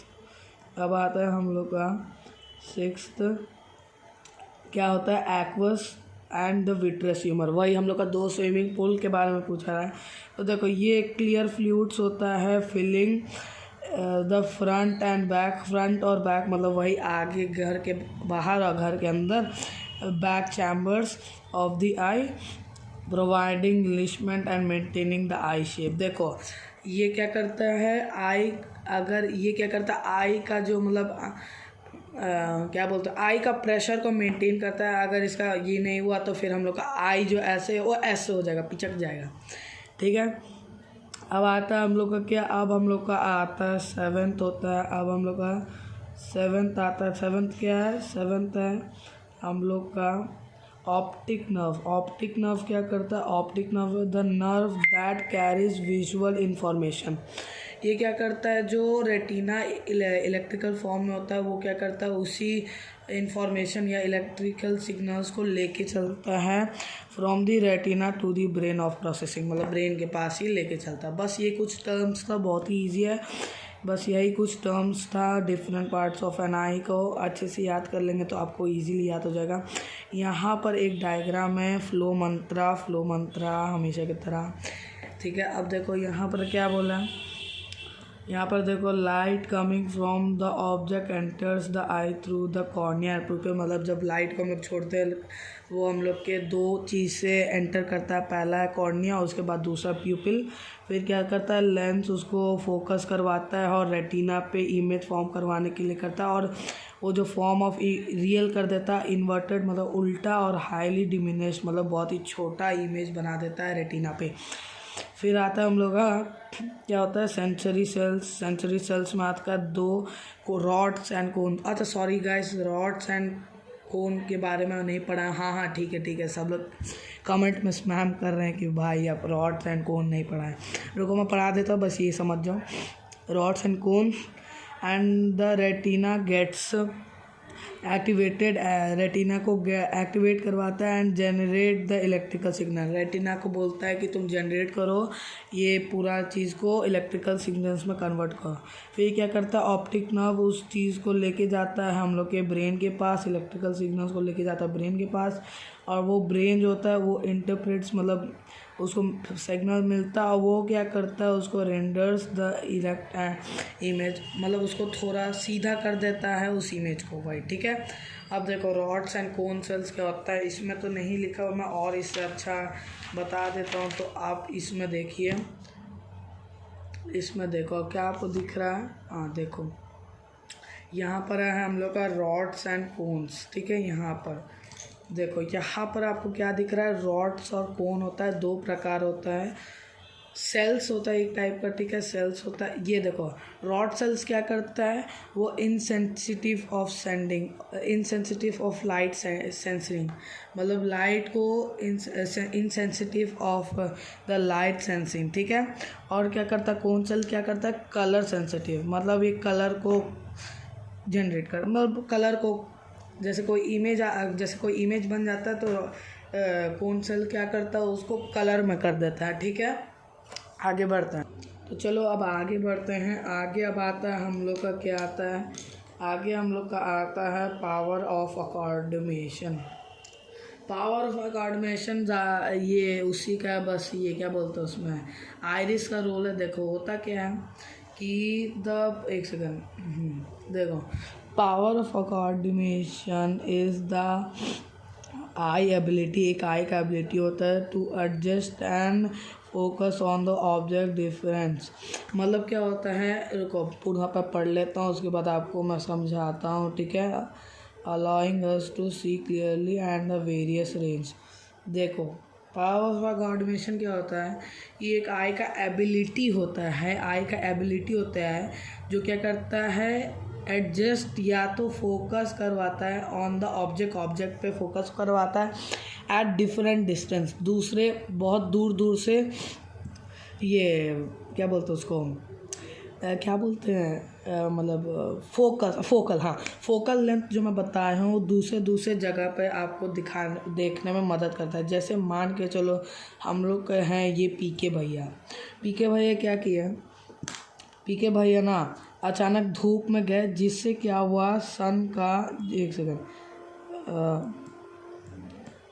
क्या होता है, aqueous and the vitreous humour. वही हम लोग का 2 स्विमिंग पूल के बारे में पूछा रहा है। तो देखो ये क्लियर फ्लूइड्स होता है filling the front and back, front और बैक मतलब वही आगे घर के बाहर और घर के अंदर, back chambers of the eye, providing nourishment and maintaining the eye shape. देखो ये क्या करता है, आई का जो मतलब क्या बोलते हैं, आई का प्रेशर को मेंटेन करता है। अगर इसका ये नहीं हुआ तो फिर हम लोग का आई जो ऐसे वो ऐसे हो जाएगा, पिचक जाएगा। ठीक है, अब आता है हम लोग का क्या, अब हम लोग का आता है सेवेंथ होता है। अब हम लोग का सेवेंथ आता है। सेवेंथ क्या है, सेवेंथ है हम लोग का ऑप्टिक नर्व। ऑप्टिक नर्व क्या करता है, optic nerve the nerve that carries visual information. ये क्या करता है, जो रेटिना इलेक्ट्रिकल फॉर्म में होता है वो क्या करता है, उसी इंफॉर्मेशन या इलेक्ट्रिकल सिग्नल्स को लेके चलता है from the retina to the brain of processing, मतलब ब्रेन के पास ही लेके चलता है। बस ये कुछ टर्म्स था, बहुत ही ईजी है, बस यही कुछ टर्म्स था। डिफरेंट पार्ट्स ऑफ एन आई को अच्छे से याद कर लेंगे तो आपको इजीली याद हो जाएगा। यहाँ पर एक डायग्राम है, फ्लो मंत्रा हमेशा की तरह। ठीक है, अब देखो यहाँ पर क्या बोला है, यहाँ पर देखो light coming from the object enters the I through the cornea प्यूपिल, मतलब जब लाइट को हम लोग छोड़ते हैं वो हम लोग के 2 चीज़ से एंटर करता है, पहला है कॉर्निया, उसके बाद दूसरा प्यूपिल। फिर क्या करता है, लेंस उसको फोकस करवाता है और रेटिना पे इमेज फॉर्म करवाने के लिए करता है, और वो जो फॉर्म ऑफ रियल कर देता है, इन्वर्टेड मतलब उल्टा, और हाईली डिमिनिश्ड मतलब बहुत ही छोटा इमेज बना देता है रेटिना पे। फिर आता है हम लोग का क्या होता है, सेंसरी सेल्स में आता है 2 रॉड्स एंड कोन। अच्छा sorry guys, rods and cone के बारे में नहीं पढ़ा। हाँ ठीक है, सब लोग कमेंट में स्पैम कर रहे हैं कि भाई आप रॉड्स एंड कोन नहीं पढ़ा है। रुको मैं पढ़ा देता हूँ, बस ये समझ जाओ। Rods and cone and the retina gets activated retina को एक्टिवेट करवाता है and generate the electrical signal. Retina को बोलता है कि तुम जनरेट करो ये पूरा चीज़ को इलेक्ट्रिकल सिग्नल्स में कन्वर्ट करो। फिर क्या करता है, ऑप्टिक नर्व उस चीज़ को लेके जाता है हम लोग के ब्रेन के पास, इलेक्ट्रिकल सिग्नल्स को लेके जाता है ब्रेन के पास, और वो ब्रेन जो होता है वो इंटरप्रेट्स, मतलब उसको सिग्नल मिलता है और वो क्या करता है, उसको रेंडर्स द इमेज, मतलब उसको थोड़ा सीधा कर देता है उस इमेज को भाई। ठीक है, अब देखो रॉड्स एंड कोन सेल्स क्या होता है, इसमें तो नहीं लिखा हुआ, मैं और इससे अच्छा बता देता हूँ। तो आप इसमें देखिए, इसमें देखो क्या आपको दिख रहा है, हाँ देखो यहाँ पर है हम लोग का रॉड्स एंड कोन्स। ठीक है, यहाँ पर देखो, यहाँ पर आपको क्या दिख रहा है, रॉड्स और कोन होता है, दो प्रकार होता है। सेल्स होता है एक टाइप का, ठीक है, सेल्स होता है। ये देखो रॉड सेल्स क्या करता है, वो insensitive of sending, insensitive of light sensing, मतलब लाइट को insensitive of the light sensing. ठीक है, और क्या करता है कोन सेल, क्या करता है कलर सेंसिटिव, मतलब ये कलर को जनरेट कर, मतलब कलर को, जैसे कोई इमेज बन जाता है तो कोन सेल क्या करता है, उसको कलर में कर देता है। ठीक है, आगे बढ़ते हैं। तो चलो अब आगे बढ़ते हैं। आगे अब आता है हम लोग का क्या आता है, आगे हम लोग का आता है power of coordination. Power of coordination ये उसी का बस, ये क्या बोलते हैं उसमें आइरिस का रोल है। देखो होता क्या है कि एक सेकंड, देखो power of coordination is the eye ability, एक आई का एबिलिटी होता है to adjust and focus on the object difference. मतलब क्या होता है, रुको पूरा पर पढ़ लेता हूँ, उसके बाद आपको मैं समझाता हूँ। ठीक है, allowing us to see clearly and the various range. देखो पावर ऑफ कोऑर्डिनेशन क्या होता है, ये एक आई का एबिलिटी होता है, आई का एबिलिटी होता है जो क्या करता है, एडजस्ट या तो फोकस करवाता है ऑन द ऑब्जेक्ट पे फोकस करवाता है एट डिफरेंट डिस्टेंस, दूसरे बहुत दूर दूर से, ये क्या बोलते हैं उसको, क्या बोलते हैं, मतलब फोकल लेंथ जो मैं बताया हूँ वो दूसरे जगह पे आपको देखने में मदद करता है। जैसे मान के चलो हम लोग हैं ये पीके भैया क्या किया, पीके भैया ना अचानक धूप में गए, जिससे क्या हुआ सन का, एक सेकंड,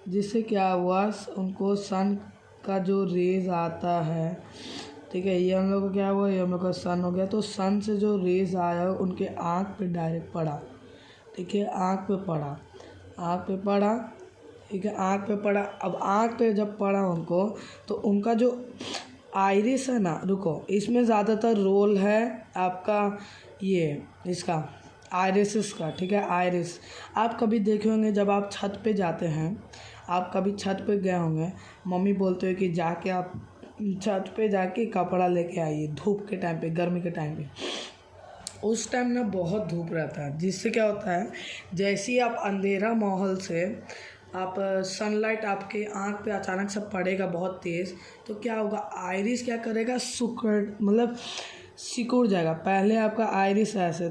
जिससे क्या हुआ उनको सन का जो रेज आता है, ठीक है, ये हम लोग को क्या हुआ, ये हम लोग का सन हो गया, तो सन से जो रेज आया उनके आँख पे डायरेक्ट पड़ा। ठीक है, आँख पे पड़ा, ठीक है, आँख पे पड़ा। अब आँख पे जब पड़ा उनको, तो उनका जो आइरिस है ना, रुको इसमें ज़्यादातर रोल है आपका ये इसका आइरिस का। ठीक है, आइरिस आप कभी देखे होंगे जब आप छत पे जाते हैं, आप कभी छत पे गए होंगे, मम्मी बोलते हो कि जाके आप छत पे जाके कपड़ा लेके आइए धूप के टाइम पे, गर्मी के टाइम पे, उस टाइम ना बहुत धूप रहता है, जिससे क्या होता है जैसे ही आप अंधेरा माहौल से आप सनलाइट आपके आँख पे अचानक से पड़ेगा बहुत तेज़, तो क्या होगा, आइरिस क्या करेगा, सिकुड़ जाएगा। पहले आपका आइरिस ऐसे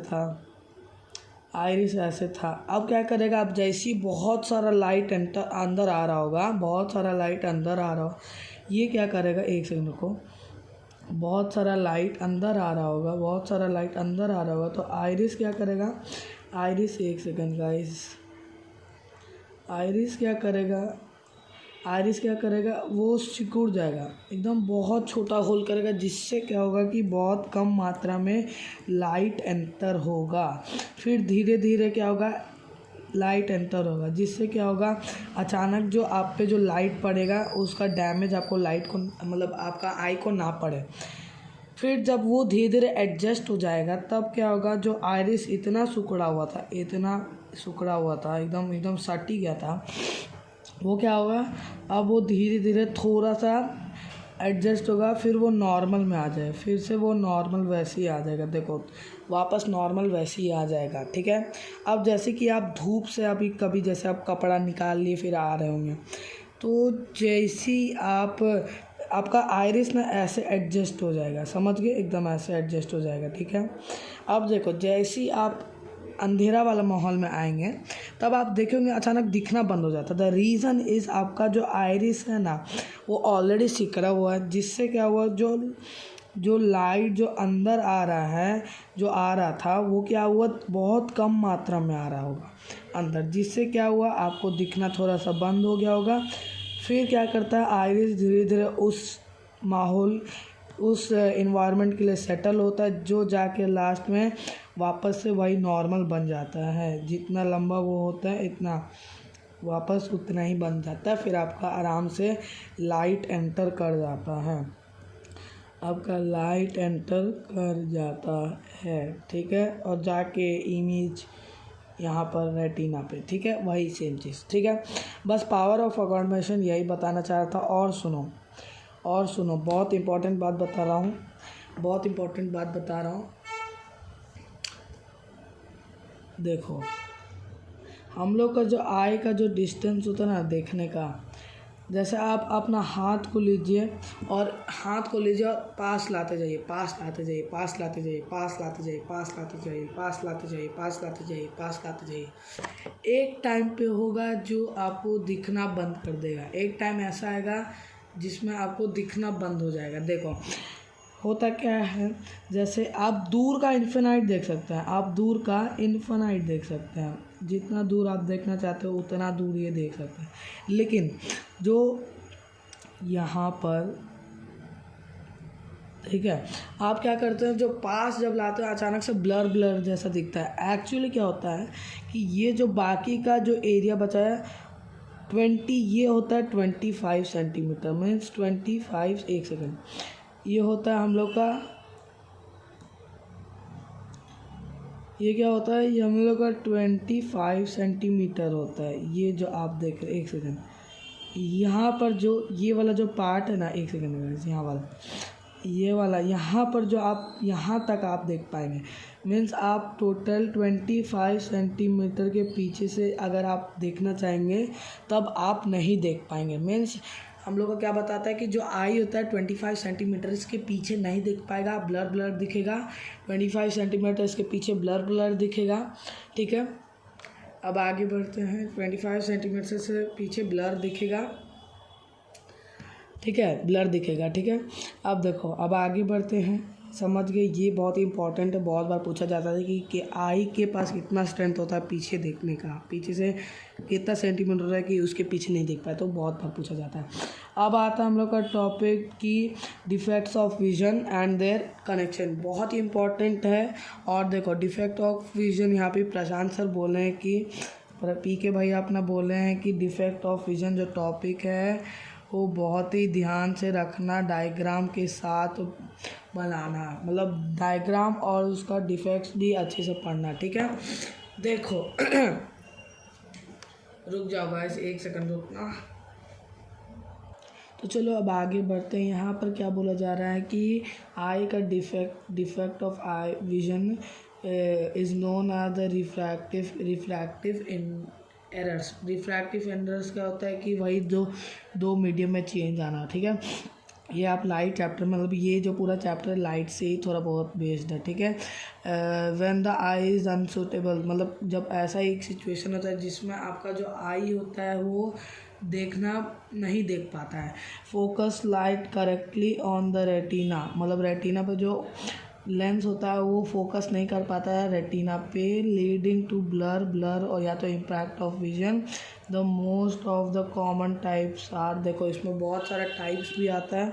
था, अब क्या करेगा, अब जैसे ही बहुत सारा लाइट अंदर आ रहा होगा, ये क्या करेगा, एक सेकंड को, बहुत सारा लाइट अंदर आ रहा होगा, तो आइरिस क्या करेगा, एक सेकंड गाइस, आइरिस क्या करेगा, वो सिकुड़ जाएगा, एकदम बहुत छोटा होल करेगा, जिससे क्या होगा कि बहुत कम मात्रा में लाइट एंटर होगा। फिर धीरे धीरे क्या होगा, लाइट एंटर होगा, जिससे क्या होगा, अचानक जो आप पे जो लाइट पड़ेगा उसका डैमेज आपको लाइट को, मतलब आपका आई को ना पड़े। फिर जब वो धीरे धीरे एडजस्ट हो जाएगा, तब क्या होगा, जो आइरिस इतना सिकुड़ा हुआ था, एकदम सट ही गया था, वो क्या होगा, अब वो धीरे धीरे थोड़ा सा एडजस्ट होगा, फिर वो नॉर्मल में आ जाए, फिर से वो नॉर्मल वैसे ही आ जाएगा। देखो वापस नॉर्मल वैसे ही आ जाएगा। ठीक है, अब जैसे कि आप धूप से अभी कभी जैसे आप कपड़ा निकाल लिए फिर आ रहे होंगे, तो जैसी आपका आइरिस ना ऐसे एडजस्ट हो जाएगा, समझ गए, एकदम ऐसे एडजस्ट हो जाएगा। ठीक है, अब देखो जैसे ही आप अंधेरा वाला माहौल में आएंगे तब आप देखेंगे अचानक दिखना बंद हो जाता है। द रीज़न इज़ आपका जो आइरिस है ना वो ऑलरेडी सिकड़ा हुआ है, जिससे क्या हुआ जो लाइट जो अंदर आ रहा है जो आ रहा था वो क्या हुआ बहुत कम मात्रा में आ रहा होगा अंदर, जिससे क्या हुआ आपको दिखना थोड़ा सा बंद हो गया होगा। फिर क्या करता है आइरिस धीरे धीरे उस माहौल उस इन्वायरमेंट के लिए सेटल होता है, जो जाके लास्ट में वापस से वही नॉर्मल बन जाता है। जितना लंबा वो होता है इतना वापस उतना ही बन जाता है। फिर आपका आराम से लाइट एंटर कर जाता है, आपका लाइट एंटर कर जाता है, ठीक है, और जाके इमेज यहाँ पर रेटिना पे, ठीक है, वही सेम चीज़, ठीक है। बस पावर ऑफ अकॉमोडेशन यही बताना चाह रहा था। और सुनो बहुत इम्पोर्टेंट बात बता रहा हूँ, देखो हम लोग का जो आई का जो डिस्टेंस होता है ना देखने का, जैसे आप अपना हाथ को लीजिए और पास लाते जाइए। एक टाइम पे होगा जो आपको दिखना बंद कर देगा, एक टाइम ऐसा आएगा जिसमें आपको दिखना बंद हो जाएगा। देखो होता क्या है, जैसे आप दूर का इन्फिनाइट देख सकते हैं, जितना दूर आप देखना चाहते हो उतना दूर ये देख सकते हैं। लेकिन जो यहाँ पर, ठीक है, आप क्या करते हैं जो पास जब लाते हो अचानक से ब्लर जैसा दिखता है। एक्चुअली क्या होता है कि ये जो बाकी का जो एरिया बचा है 20, ये होता है 25 सेंटीमीटर, मीन्स 25, एक सेकेंड, ये होता है हम लोग का, ये क्या होता है, ये हम लोग का 25 सेंटीमीटर होता है। ये जो आप देख रहे, एक सेकेंड, यहाँ पर जो ये वाला जो पार्ट है ना, एक सेकेंड, यहाँ वाला, ये वाला यहाँ पर जो आप यहाँ तक आप देख पाएंगे, मीन्स आप टोटल 25 सेंटीमीटर के पीछे से अगर आप देखना चाहेंगे तब आप नहीं देख पाएंगे। मीन्स हम लोग को क्या बताता है कि जो आई होता है 25 सेंटीमीटर इसके पीछे नहीं दिख पाएगा, ब्लर दिखेगा। 25 सेंटीमीटर इसके पीछे ब्लर दिखेगा, ठीक है। अब आगे बढ़ते हैं, 25 सेंटीमीटर से पीछे ब्लर दिखेगा, ठीक है, ब्लर दिखेगा, ठीक है। अब देखो, अब आगे बढ़ते हैं, समझ गए, ये बहुत ही इंपॉर्टेंट है, बहुत बार पूछा जाता है कि आई के पास कितना स्ट्रेंथ होता है पीछे देखने का, पीछे से कितना सेंटीमीटर है कि उसके पीछे नहीं देख पाए, तो बहुत बार पूछा जाता है। अब आता है हम लोग का टॉपिक की defects of vision and there connection, बहुत ही इंपॉर्टेंट है। और देखो डिफेक्ट ऑफ विजन यहाँ पे प्रशांत सर बोल रहे हैं कि पीके भाई अपना बोल रहे हैं कि डिफेक्ट ऑफ विजन जो टॉपिक है वो बहुत ही ध्यान से रखना, डायग्राम के साथ बनाना, मतलब डायग्राम और उसका डिफेक्ट्स भी अच्छे से पढ़ना, ठीक है। देखो रुक जाओ गाइस, एक सेकंड रुकना। तो चलो अब आगे बढ़ते हैं। यहाँ पर क्या बोला जा रहा है कि आई का defect of eye vision is known as the refractive errors. Refractive errors क्या होता है कि वही दो मीडियम में चेंज आना, ठीक है। ये आप लाइट चैप्टर, मतलब ये जो पूरा चैप्टर लाइट से ही थोड़ा बहुत बेस्ड है, ठीक है। When the I is unsuitable, मतलब जब ऐसा एक सिचुएशन होता है जिसमें आपका जो आई होता है वो देखना नहीं देख पाता है। Focus light correctly on the retina, मतलब रेटिना पर जो लेंस होता है वो फोकस नहीं कर पाता है रेटिना पे, लीडिंग टू ब्लर और या तो impact of vision. The most of the common types are, देखो इसमें बहुत सारे टाइप्स भी आता है,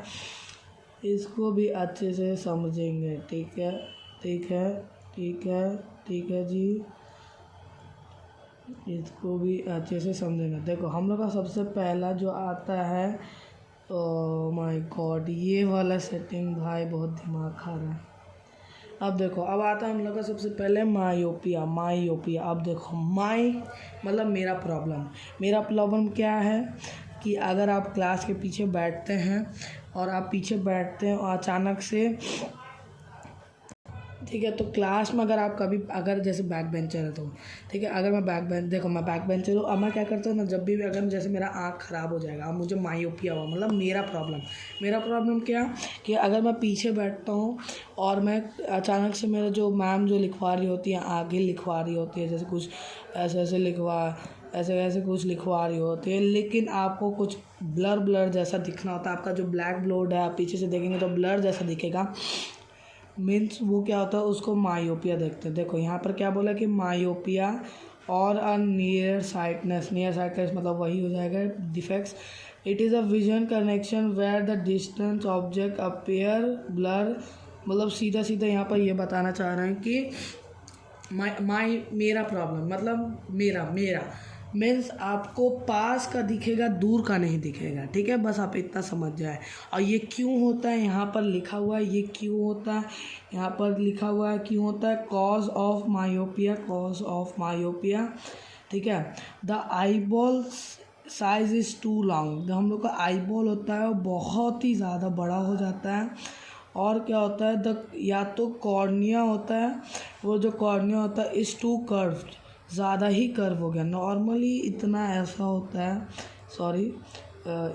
इसको भी अच्छे से समझेंगे, ठीक है जी, इसको भी अच्छे से समझेंगे। देखो हम लोग का सबसे पहला जो आता है, ओह माय गॉड, ये वाला सेटिंग भाई बहुत दिमाग खा रहा है। अब देखो, अब आता है हम लोग का सबसे पहले मायोपिया। अब देखो, मतलब मेरा प्रॉब्लम क्या है कि अगर आप क्लास के पीछे बैठते हैं और अचानक से ठीक है। तो क्लास में अगर आप कभी अगर जैसे बैक बेंचर है तो ठीक है, अगर मैं मैं बैक बेंचर हूँ। अब मैं क्या करता हूँ ना, जब भी अगर जैसे मेरा आँख ख़राब हो जाएगा, अब मुझे मायोपिया हुआ, मतलब मेरा प्रॉब्लम क्या कि अगर मैं पीछे बैठता हूँ और मैं अचानक से मेरा जो मैम जो लिखवा रही होती है आगे लिखवा रही होती है, जैसे कुछ ऐसे कुछ लिखवा रही होती है, लेकिन आपको कुछ ब्लर जैसा दिखना होता है। आपका जो ब्लैक बोर्ड है आप पीछे से देखेंगे तो ब्लर जैसा दिखेगा, मीन्स वो क्या होता है, उसको मायोपिया देखते हैं। देखो यहाँ पर क्या बोला कि मायोपिया और अ नियर साइटनेस मतलब वही हो जाएगा defects. It is a vision connection where the distance object appear blur, मतलब सीधा यहाँ पर ये बताना चाह रहे हैं कि मेरा प्रॉब्लम मतलब मेरा मीन्स आपको पास का दिखेगा, दूर का नहीं दिखेगा, ठीक है। बस आप इतना समझ जाए। और ये क्यों होता है, यहाँ पर लिखा हुआ है ये क्यों होता है, यहाँ पर लिखा हुआ है क्यों होता है, कॉज ऑफ मायोपिया, ठीक है। The eyeball size is too long, जो हम लोग का आई बॉल होता है वो बहुत ही ज़्यादा बड़ा हो जाता है। और क्या होता है, या तो कॉर्निया होता है, वो जो कॉर्निया होता है इज़ टू कर्व्ड, ज़्यादा ही कर्व हो गया। नॉर्मली इतना ऐसा होता है, सॉरी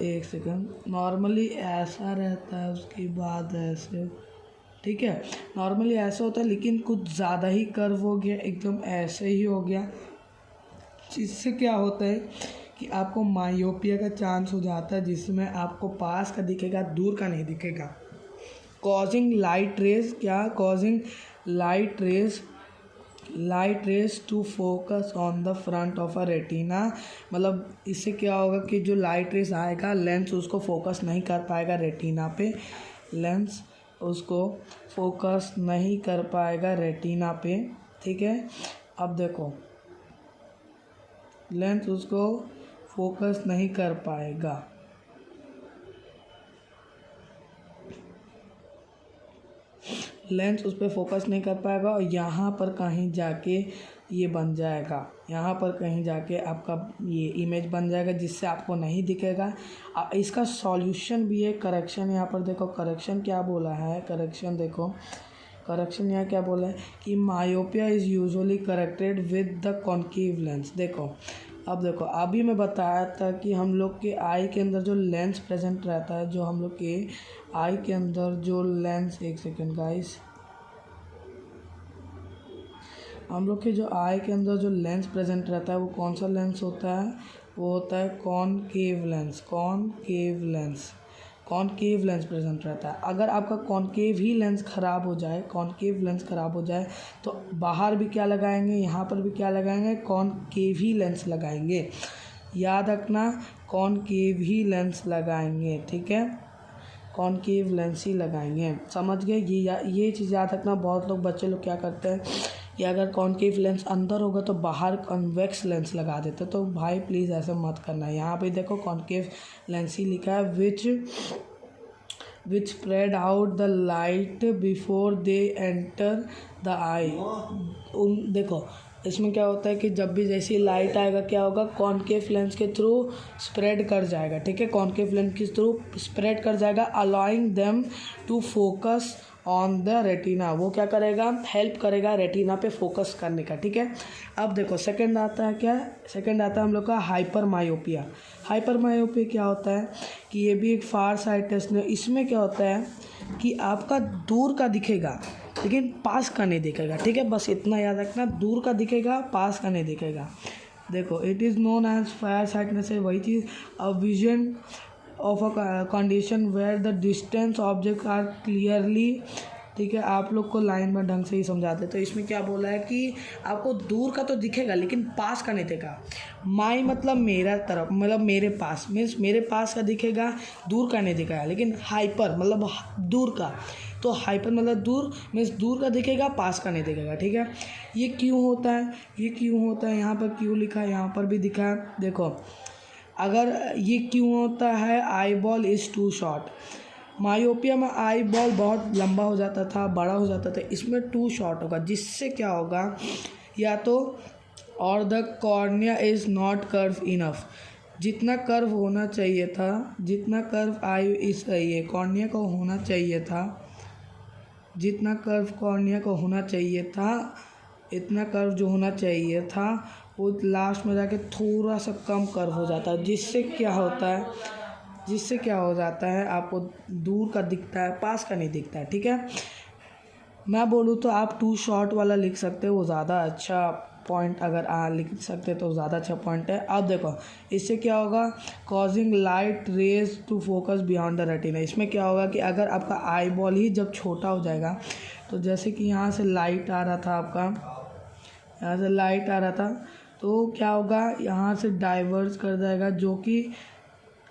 एक सेकंड, नॉर्मली ऐसा रहता है, उसके बाद ऐसे, ठीक है। नॉर्मली ऐसा होता है लेकिन कुछ ज़्यादा ही कर्व हो गया, एकदम ऐसे ही हो गया, जिससे क्या होता है कि आपको मायोपिया का चांस हो जाता है, जिसमें आपको पास का दिखेगा, दूर का नहीं दिखेगा। Causing light rays to focus on the front of a retina, मतलब इससे क्या होगा कि जो लाइट रेज आएगा लेंस उसको फोकस नहीं कर पाएगा रेटिना पे, लेंस उसको फोकस नहीं कर पाएगा रेटिना पे, ठीक है। अब देखो लेंस उसको फोकस नहीं कर पाएगा, लेंस उस पर फोकस नहीं कर पाएगा और यहाँ पर कहीं जाके ये बन जाएगा, यहाँ पर कहीं जाके आपका ये इमेज बन जाएगा, जिससे आपको नहीं दिखेगा। इसका सॉल्यूशन भी है, करेक्शन। यहाँ पर देखो करेक्शन क्या बोला है, करेक्शन यहाँ क्या बोला है कि myopia is usually corrected with the concave lens. अब देखो अभी मैं बताया था कि हम लोग के आई के अंदर जो लेंस प्रेजेंट रहता है, जो हम लोग के आई के अंदर जो लेंस, एक सेकेंड गाइस, हम लोग के जो आई के अंदर जो लेंस प्रेजेंट रहता है वो कौन सा लेंस होता है, वो होता है कॉनकेव लेंस प्रेजेंट रहता है। अगर आपका कॉनकेव लेंस ख़राब हो जाए तो बाहर भी क्या लगाएंगे, यहाँ पर भी क्या लगाएंगे, कॉनकेव ही लेंस लगाएंगे। याद रखना कॉनकेव ही लेंस लगाएंगे, ठीक है, कॉनकेव लेंस ही लगाएंगे, समझ गए। ये चीज़ याद रखना। बहुत लोग बच्चे लोग क्या करते हैं कि अगर कॉनकेव लेंस अंदर होगा तो बाहर कन्वेक्स लेंस लगा देते, तो भाई प्लीज़ ऐसा मत करना। यहाँ पे देखो कॉनकेव लेंस ही लिखा है, which spread out the light before they enter the eye. देखो इसमें क्या होता है कि जब भी जैसी लाइट आएगा क्या होगा, कॉनकेव लेंस के थ्रू स्प्रेड कर जाएगा, ठीक है, कॉनकेव लेंस के थ्रू स्प्रेड कर जाएगा, allowing them to focus on the retina. वो क्या करेगा, हेल्प करेगा रेटिना पे फोकस करने का, ठीक है। अब देखो सेकंड आता है क्या, सेकंड आता है हम लोग का हाइपर मायोपिया क्या होता है कि ये भी एक फार साइटनेस है। इसमें क्या होता है कि आपका दूर का दिखेगा लेकिन पास का नहीं दिखेगा, ठीक है, बस इतना याद रखना, दूर का दिखेगा पास का नहीं दिखेगा। देखो it is known as far sightedness है वही चीज़, a vision of a condition where the distance object are clearly, ठीक है। आप लोग को लाइन में ढंग से ही समझाते। तो इसमें क्या बोला है कि आपको दूर का तो दिखेगा लेकिन पास का नहीं दिखेगा। माई मतलब मेरा तरफ, मतलब मेरे पास, मीन्स मेरे पास का दिखेगा, दूर का नहीं दिखेगा। लेकिन हाइपर मतलब दूर का, तो हाइपर मतलब दूर, मीन्स दूर का दिखेगा पास का नहीं दिखेगा, ठीक है। ये क्यों होता है, यहाँ पर क्यों लिखा है, यहाँ पर भी दिखा है। देखो अगर ये क्यों होता है, eyeball is too short. Myopia में आई बॉल बहुत लंबा हो जाता था, बड़ा हो जाता था, इसमें टू शॉर्ट होगा, जिससे क्या होगा, या तो और the cornea is not curve enough, जितना कर्व होना चाहिए था, जितना कर्व आई इस ये कॉर्निया को होना चाहिए था, जितना कर्व कॉर्निया को होना चाहिए था, इतना कर्व जो होना चाहिए था वो लास्ट में जाके थोड़ा सा कम कर्व हो जाता है, जिससे क्या हो जाता है आपको दूर का दिखता है, पास का नहीं दिखता है। ठीक है, मैं बोलूँ तो आप टू शॉर्ट वाला लिख सकते हो, वो ज़्यादा अच्छा पॉइंट अगर लिख सकते तो ज़्यादा अच्छा पॉइंट है। अब देखो इससे क्या होगा, causing light rays to focus beyond the retina. इसमें क्या होगा कि अगर आपका आई बॉल ही जब छोटा हो जाएगा, तो जैसे कि यहाँ से लाइट आ रहा था आपका, यहाँ से लाइट आ रहा था, तो क्या होगा यहाँ से डाइवर्स कर जाएगा, जो कि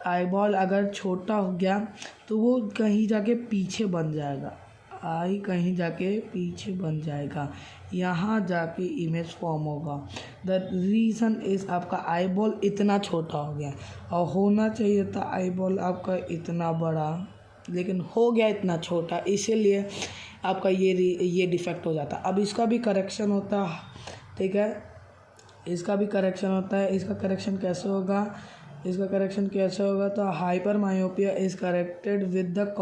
आई बॉल अगर छोटा हो गया तो वो कहीं जाके पीछे बन जाएगा, आई कहीं जाके पीछे बन जाएगा, यहाँ जाके इमेज फॉर्म होगा। द रीज़न इज़ आपका आई बॉल इतना छोटा हो गया, और होना चाहिए था आई बॉल आपका इतना बड़ा, लेकिन हो गया इतना छोटा, इसीलिए आपका ये डिफेक्ट हो जाता। अब इसका भी करेक्शन होता है। ठीक है, इसका भी करेक्शन होता है। इसका करेक्शन कैसे होगा, तो hyper myopia is corrected with the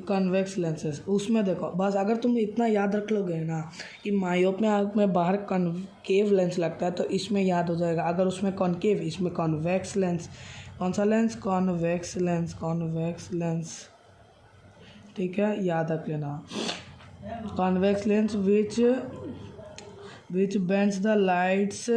convex lenses. उसमें देखो बस अगर तुम इतना याद रख लोगे ना कि मायोप में आँख में बाहर कॉन्केव लेंस लगता है, तो इसमें याद हो जाएगा। अगर उसमें कॉन्केव, इसमें कॉन्वेक्स लेंस, कौन सा लेंस, कॉन्वेक्स लेंस। ठीक है, याद रख लेना, convex lens which bends the light's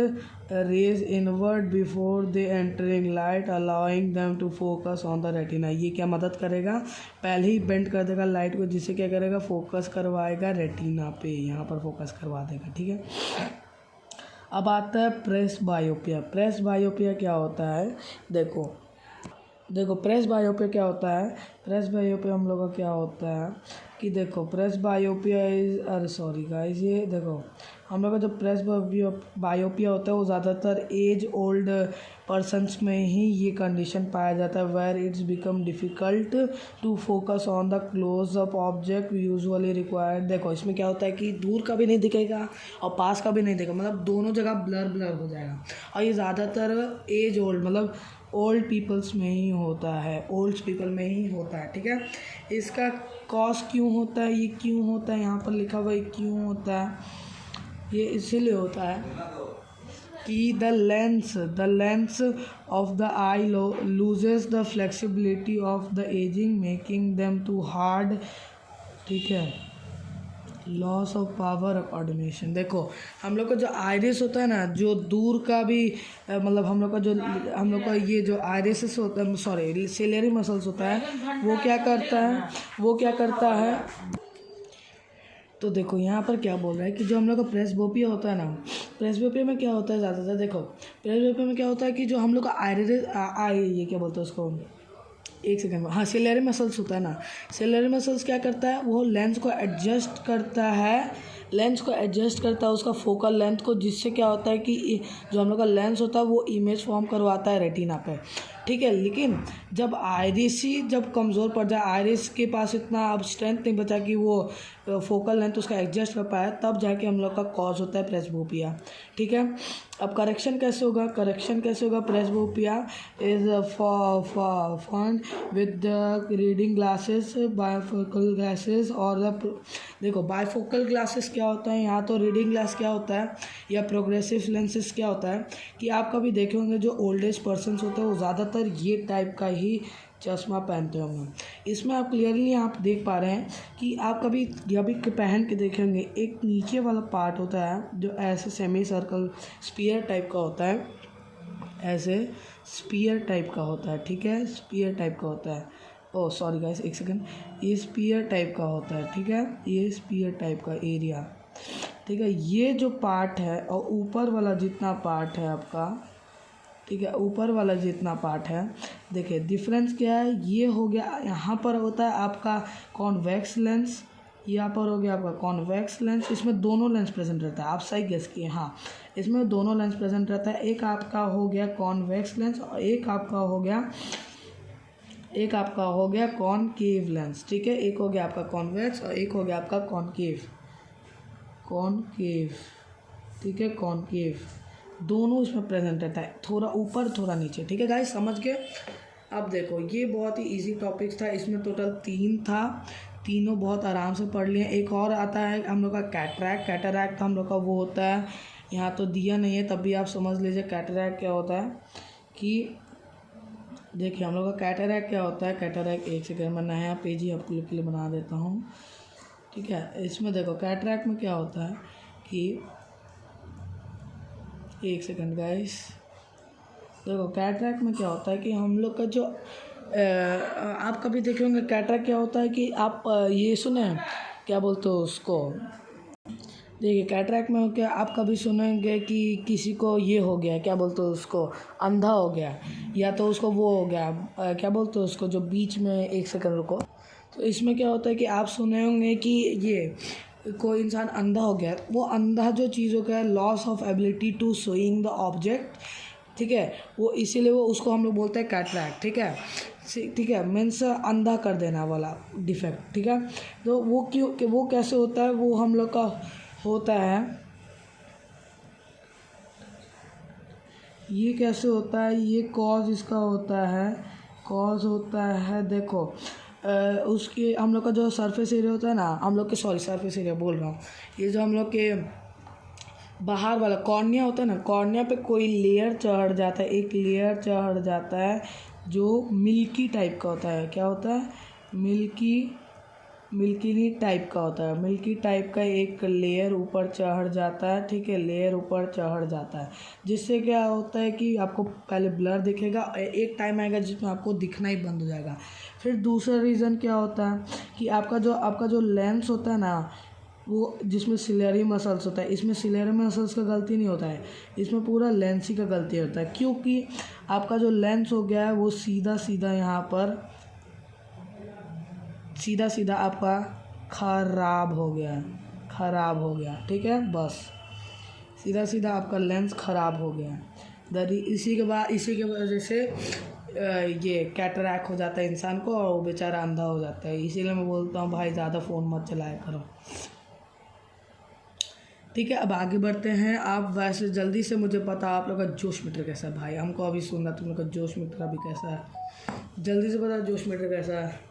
rays inward before they entering light, allowing them to focus on the retina। ये क्या मदद करेगा, पहले ही बेंड कर देगा लाइट को, जिससे क्या करेगा, फोकस करवाएगा रेटिना पे, यहाँ पर फोकस करवा देगा। ठीक है, अब आता है प्रेस बायोपिया। प्रेस बायोपिया क्या होता है, देखो प्रेस बायोपिया क्या होता है। प्रेस बायोपिया हम लोग का क्या होता है कि देखो प्रेस बायोपिया ये देखो हम लोग का जो प्रेस बायोपिया होता है वो ज़्यादातर एज ओल्ड पर्सनस में ही ये कंडीशन पाया जाता है, where it's become difficult to focus on the close up object usually required. देखो इसमें क्या होता है कि दूर का भी नहीं दिखेगा और पास का भी नहीं दिखेगा, मतलब दोनों जगह ब्लर हो जाएगा, और ये ज़्यादातर एज ओल्ड मतलब ओल्ड पीपल्स में ही होता है। ठीक है, इसका कॉज क्यों होता है, ये क्यों होता है, यहाँ पर लिखा हुआ है क्यों होता है, ये इसीलिए होता है कि the lens of the eye loses the flexibility of the ageing, making them too hard. ठीक है, loss of power of coordination. देखो हम लोग का जो आइरिस होता है ना, जो दूर का भी मतलब हम लोग का ये जो आइरिस होता है, सॉरी सिलेरी मसल्स होता है, वो क्या करता है, तो देखो यहाँ पर क्या बोल रहा है कि जो हम लोग का प्रेसबोपिया होता है ना, प्रेसबोपिया में क्या होता है ज़्यादातर, देखो प्रेसबोपिया में क्या होता है कि जो हम लोग का ये क्या बोलते हैं उसको, एक सेकंड में, हाँ सिलेरी मसल्स होता है ना, सिलेरी मसल्स क्या करता है, वो लेंस को एडजस्ट करता है उसका फोकल लेंथ को, जिससे क्या होता है कि जो हम लोग का लेंस होता है वो इमेज फॉर्म करवाता है रेटिना पे। ठीक है, लेकिन जब आइरिस ही जब कमज़ोर पड़ जाए, आइरिस के पास इतना अब स्ट्रेंथ नहीं बचा कि वो फोकल लेंथ उसका एडजस्ट कर पाया, तब जाके हम लोग का कॉज होता है प्रेसबोपिया। ठीक है, अब करेक्शन कैसे होगा, presbyopia is found with the reading glasses, bifocal glasses, और देखो बायफोकल ग्लासेस क्या होता है, यहाँ तो रीडिंग ग्लास क्या होता है या प्रोग्रेसिव लेंसेज क्या होता है कि आप कभी देखे होंगे जो ओल्ड एज पर्सनस होते हैं वो ज़्यादातर ये टाइप का ही चश्मा पहनते होंगे। इसमें आप क्लियरली आप देख पा रहे हैं कि आप कभी पहन के देखे होंगे, एक नीचे वाला पार्ट होता है जो ऐसे सेमी सर्कल स्पीयर टाइप का होता है, ऐसे स्पीयर टाइप का होता है। ठीक है, स्पीयर टाइप का होता है, ओह सॉरी गाइस एक सेकंड, ये स्पीयर टाइप का होता है। ठीक है, ये स्पीयर टाइप का एरिया। ठीक है, ये जो पार्ट है और ऊपर वाला जितना पार्ट है आपका, ठीक है, ऊपर वाला जितना पार्ट है, देखिए डिफरेंस क्या है, ये हो गया यहाँ पर होता है आपका कॉन्वेक्स लेंस, यहाँ पर हो गया आपका कॉन्वेक्स लेंस, इसमें दोनों लेंस प्रेजेंट रहता है, आप सही गेस किए, हाँ इसमें दोनों लेंस प्रेजेंट रहता है। एक आपका हो गया कॉन्वेक्स लेंस और एक आपका हो गया कॉनकेव लेंस। ठीक है, एक हो गया आपका कॉन्वेक्स और एक हो गया आपका कॉनकेव। ठीक है, कॉनकेव दोनों इसमें प्रेजेंट रहता है, थोड़ा ऊपर थोड़ा नीचे। ठीक है गाइस, समझ गए। अब देखो ये बहुत ही इजी टॉपिक था, इसमें टोटल 3 था, तीनों बहुत आराम से पढ़ लिए। एक और आता है हम लोग का कैटरैक्ट। कैटरैक्ट हम लोग का वो होता है, यहाँ तो दिया नहीं है तब भी आप समझ लीजिए कैटरैक्ट क्या होता है। कि देखिए हम लोग का कैटरैक्ट क्या होता है। कैटरैक्ट, एक सेकेंड में नया पेज ही आपके लिए बना देता हूँ, ठीक है। इसमें देखो कैटरैक्ट में क्या होता है कि, एक सेकेंड गाइस, देखो कैटरैक्ट में क्या होता है कि हम लोग का जो आप कभी देखे होंगे कैटरैक्ट क्या होता है कि आप ये सुने हैं, क्या बोलते हो उसको, देखिए कैटरैक्ट में क्या आप कभी सुनेंगे कि किसी को ये हो गया, क्या बोलते हो उसको, अंधा हो गया, या तो उसको वो हो गया, क्या बोलते हो उसको, जो बीच में, एक सेकंड रुको। तो इसमें क्या होता है कि आप सुने होंगे कि ये कोई इंसान अंधा हो गया, वो अंधा जो चीज़ हो गया, loss of ability to seeing the object, ठीक है, वो इसीलिए वो उसको हम लोग बोलते हैं कैटरैक्ट, ठीक है। ठीक है, मीन्स अंधा कर देना वाला डिफेक्ट, ठीक है। तो वो क्यों, वो कैसे होता है, वो हम लोग का होता है, ये कैसे होता है, ये कॉज इसका होता है, कॉज होता है, देखो उसके हम लोग का जो सरफेस एरिया होता है ना, हम लोग के, सॉरी सरफेस एरिया बोल रहा हूँ, ये जो हम लोग के बाहर वाला कॉर्निया होता है ना, कॉर्निया पे कोई लेयर चढ़ जाता है, एक लेयर चढ़ जाता है जो मिल्की टाइप का होता है। क्या होता है, मिल्की टाइप का होता है, मिल्की टाइप का एक लेयर ऊपर चढ़ जाता है, ठीक है, लेयर ऊपर चढ़ जाता है, जिससे क्या होता है कि आपको पहले ब्लर दिखेगा, एक टाइम आएगा जिसमें आपको दिखना ही बंद हो जाएगा। फिर दूसरा रीज़न क्या होता है कि आपका जो लेंस होता है ना, वो जिसमें सिलेरी मसल्स होता है, इसमें सिलेरी मसल्स का गलती नहीं होता है, इसमें पूरा लेंस ही का गलती होता है, क्योंकि आपका जो लेंस हो गया है वो सीधा सीधा यहाँ पर सीधा सीधा आपका ख़राब हो गया, ठीक है, बस सीधा सीधा आपका लेंस ख़राब हो गया दरी। इसी के वजह से ये कैटरैक्ट हो जाता है इंसान को और वो बेचारा अंधा हो जाता है। इसीलिए मैं बोलता हूँ भाई ज़्यादा फ़ोन मत चलाया करो, ठीक है। अब आगे बढ़ते हैं। आप वैसे जल्दी से मुझे पता आप लोग का जोश मीटर कैसा है भाई, हमको अभी सुनना तुम लोग का जोश मीटर अभी कैसा है, जल्दी से बता जोश मीटर कैसा है।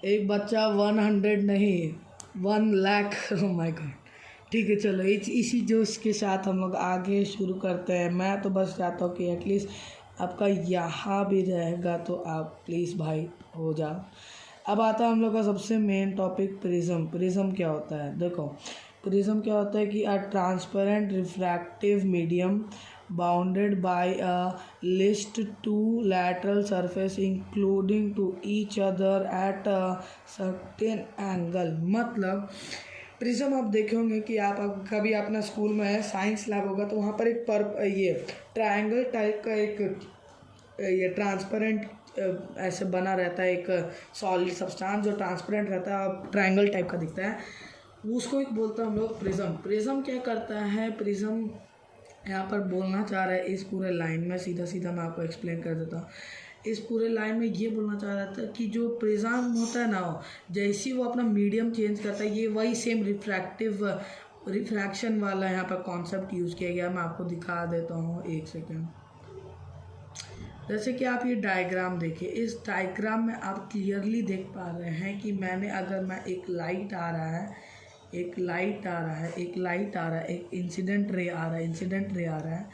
एक बच्चा 100 नहीं 1 लाख, ओह माय गॉड, ठीक है चलो इसी जोश के साथ हम लोग आगे शुरू करते हैं। मैं तो बस चाहता हूँ कि एटलीस्ट आपका यहाँ भी रहेगा तो आप प्लीज़ भाई हो जाओ। अब आता है हम लोग का सबसे मेन टॉपिक, प्रिज्म। प्रिज्म क्या होता है, देखो प्रिज्म क्या होता है कि a transparent refractive medium bounded by a least two lateral surface including to each other at a certain angle। मतलब प्रिज्म आप देखे होंगे कि आप कभी अपना स्कूल में साइंस लैब होगा तो वहाँ पर एक ये ट्रायंगल टाइप का एक ये ट्रांसपेरेंट ऐसे बना रहता है, एक सॉलिड सब्सटेंस जो ट्रांसपेरेंट रहता है और ट्रायंगल टाइप का दिखता है, उसको एक बोलते हैं हम लोग प्रिज्म। प्रिज्म क्या करता है, प्रिज्म यहाँ पर बोलना चाह रहा है इस पूरे लाइन में, सीधा सीधा मैं आपको एक्सप्लेन कर देता हूँ। इस पूरे लाइन में ये बोलना चाह रहा था कि जो प्रिज्म होता है ना, जैसे ही वो अपना मीडियम चेंज करता है, ये वही सेम रिफ्रैक्शन वाला यहाँ पर कॉन्सेप्ट यूज़ किया गया। मैं आपको दिखा देता हूँ, एक सेकेंड। जैसे कि आप ये डायग्राम देखिए, इस डायग्राम में आप क्लियरली देख पा रहे हैं कि मैं एक लाइट आ रहा है, एक इंसिडेंट रे आ रहा है,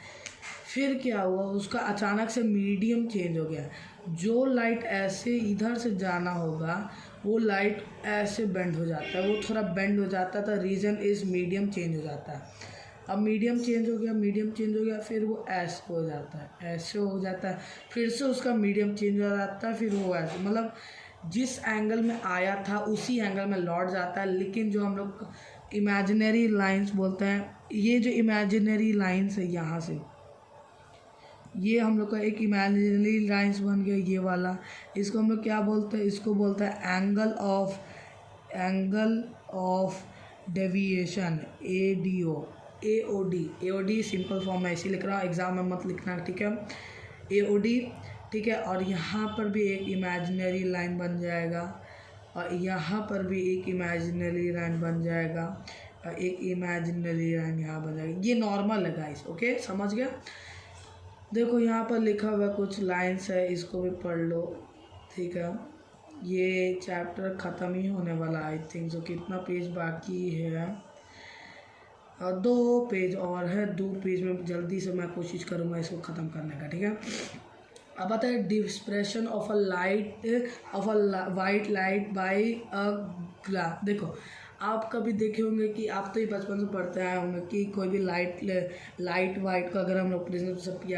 फिर क्या हुआ, उसका अचानक से मीडियम चेंज हो गया। जो लाइट ऐसे इधर से जाना होगा वो लाइट ऐसे बेंड हो जाता है, वो थोड़ा बेंड हो जाता था, रीज़न इस मीडियम चेंज हो जाता है। अब मीडियम चेंज हो गया, फिर वो ऐसे हो जाता है, फिर से उसका मीडियम चेंज हो जाता है, फिर वो ऐसे, मतलब जिस एंगल में आया था उसी एंगल में लौट जाता है। लेकिन जो हम लोग इमेजिनरी लाइंस बोलते हैं, ये जो इमेजिनरी लाइंस है यहाँ से, ये हम लोग का एक इमेजिनरी लाइंस बन गया ये वाला, इसको हम लोग क्या बोलते हैं, इसको बोलते हैं angle of deviation, AOD simple form है, इसी लिख रहा हूँ, एग्ज़ाम में मत लिखना, ठीक है, AOD, ठीक है। और यहाँ पर भी एक इमेजिनरी लाइन बन जाएगा, और यहाँ पर भी एक इमेजिनरी लाइन बन जाएगा, और एक इमेजिनरी लाइन यहाँ बन जाएगी। ये नॉर्मल है गाइस, ओके, समझ गया। देखो यहाँ पर लिखा हुआ कुछ लाइन्स है, इसको भी पढ़ लो, ठीक है। ये चैप्टर ख़त्म ही होने वाला आई थिंक। जो कितना पेज बाकी है, 2 पेज और है। 2 पेज में जल्दी से मैं कोशिश करूँगा इसको ख़त्म करने का, ठीक है। अब आता है depression of a white light by a glass. देखो आप कभी देखे होंगे कि आप तो ही बचपन से पढ़ते आए होंगे कि कोई भी लाइट वाइट का अगर हम लोग प्रिज्म से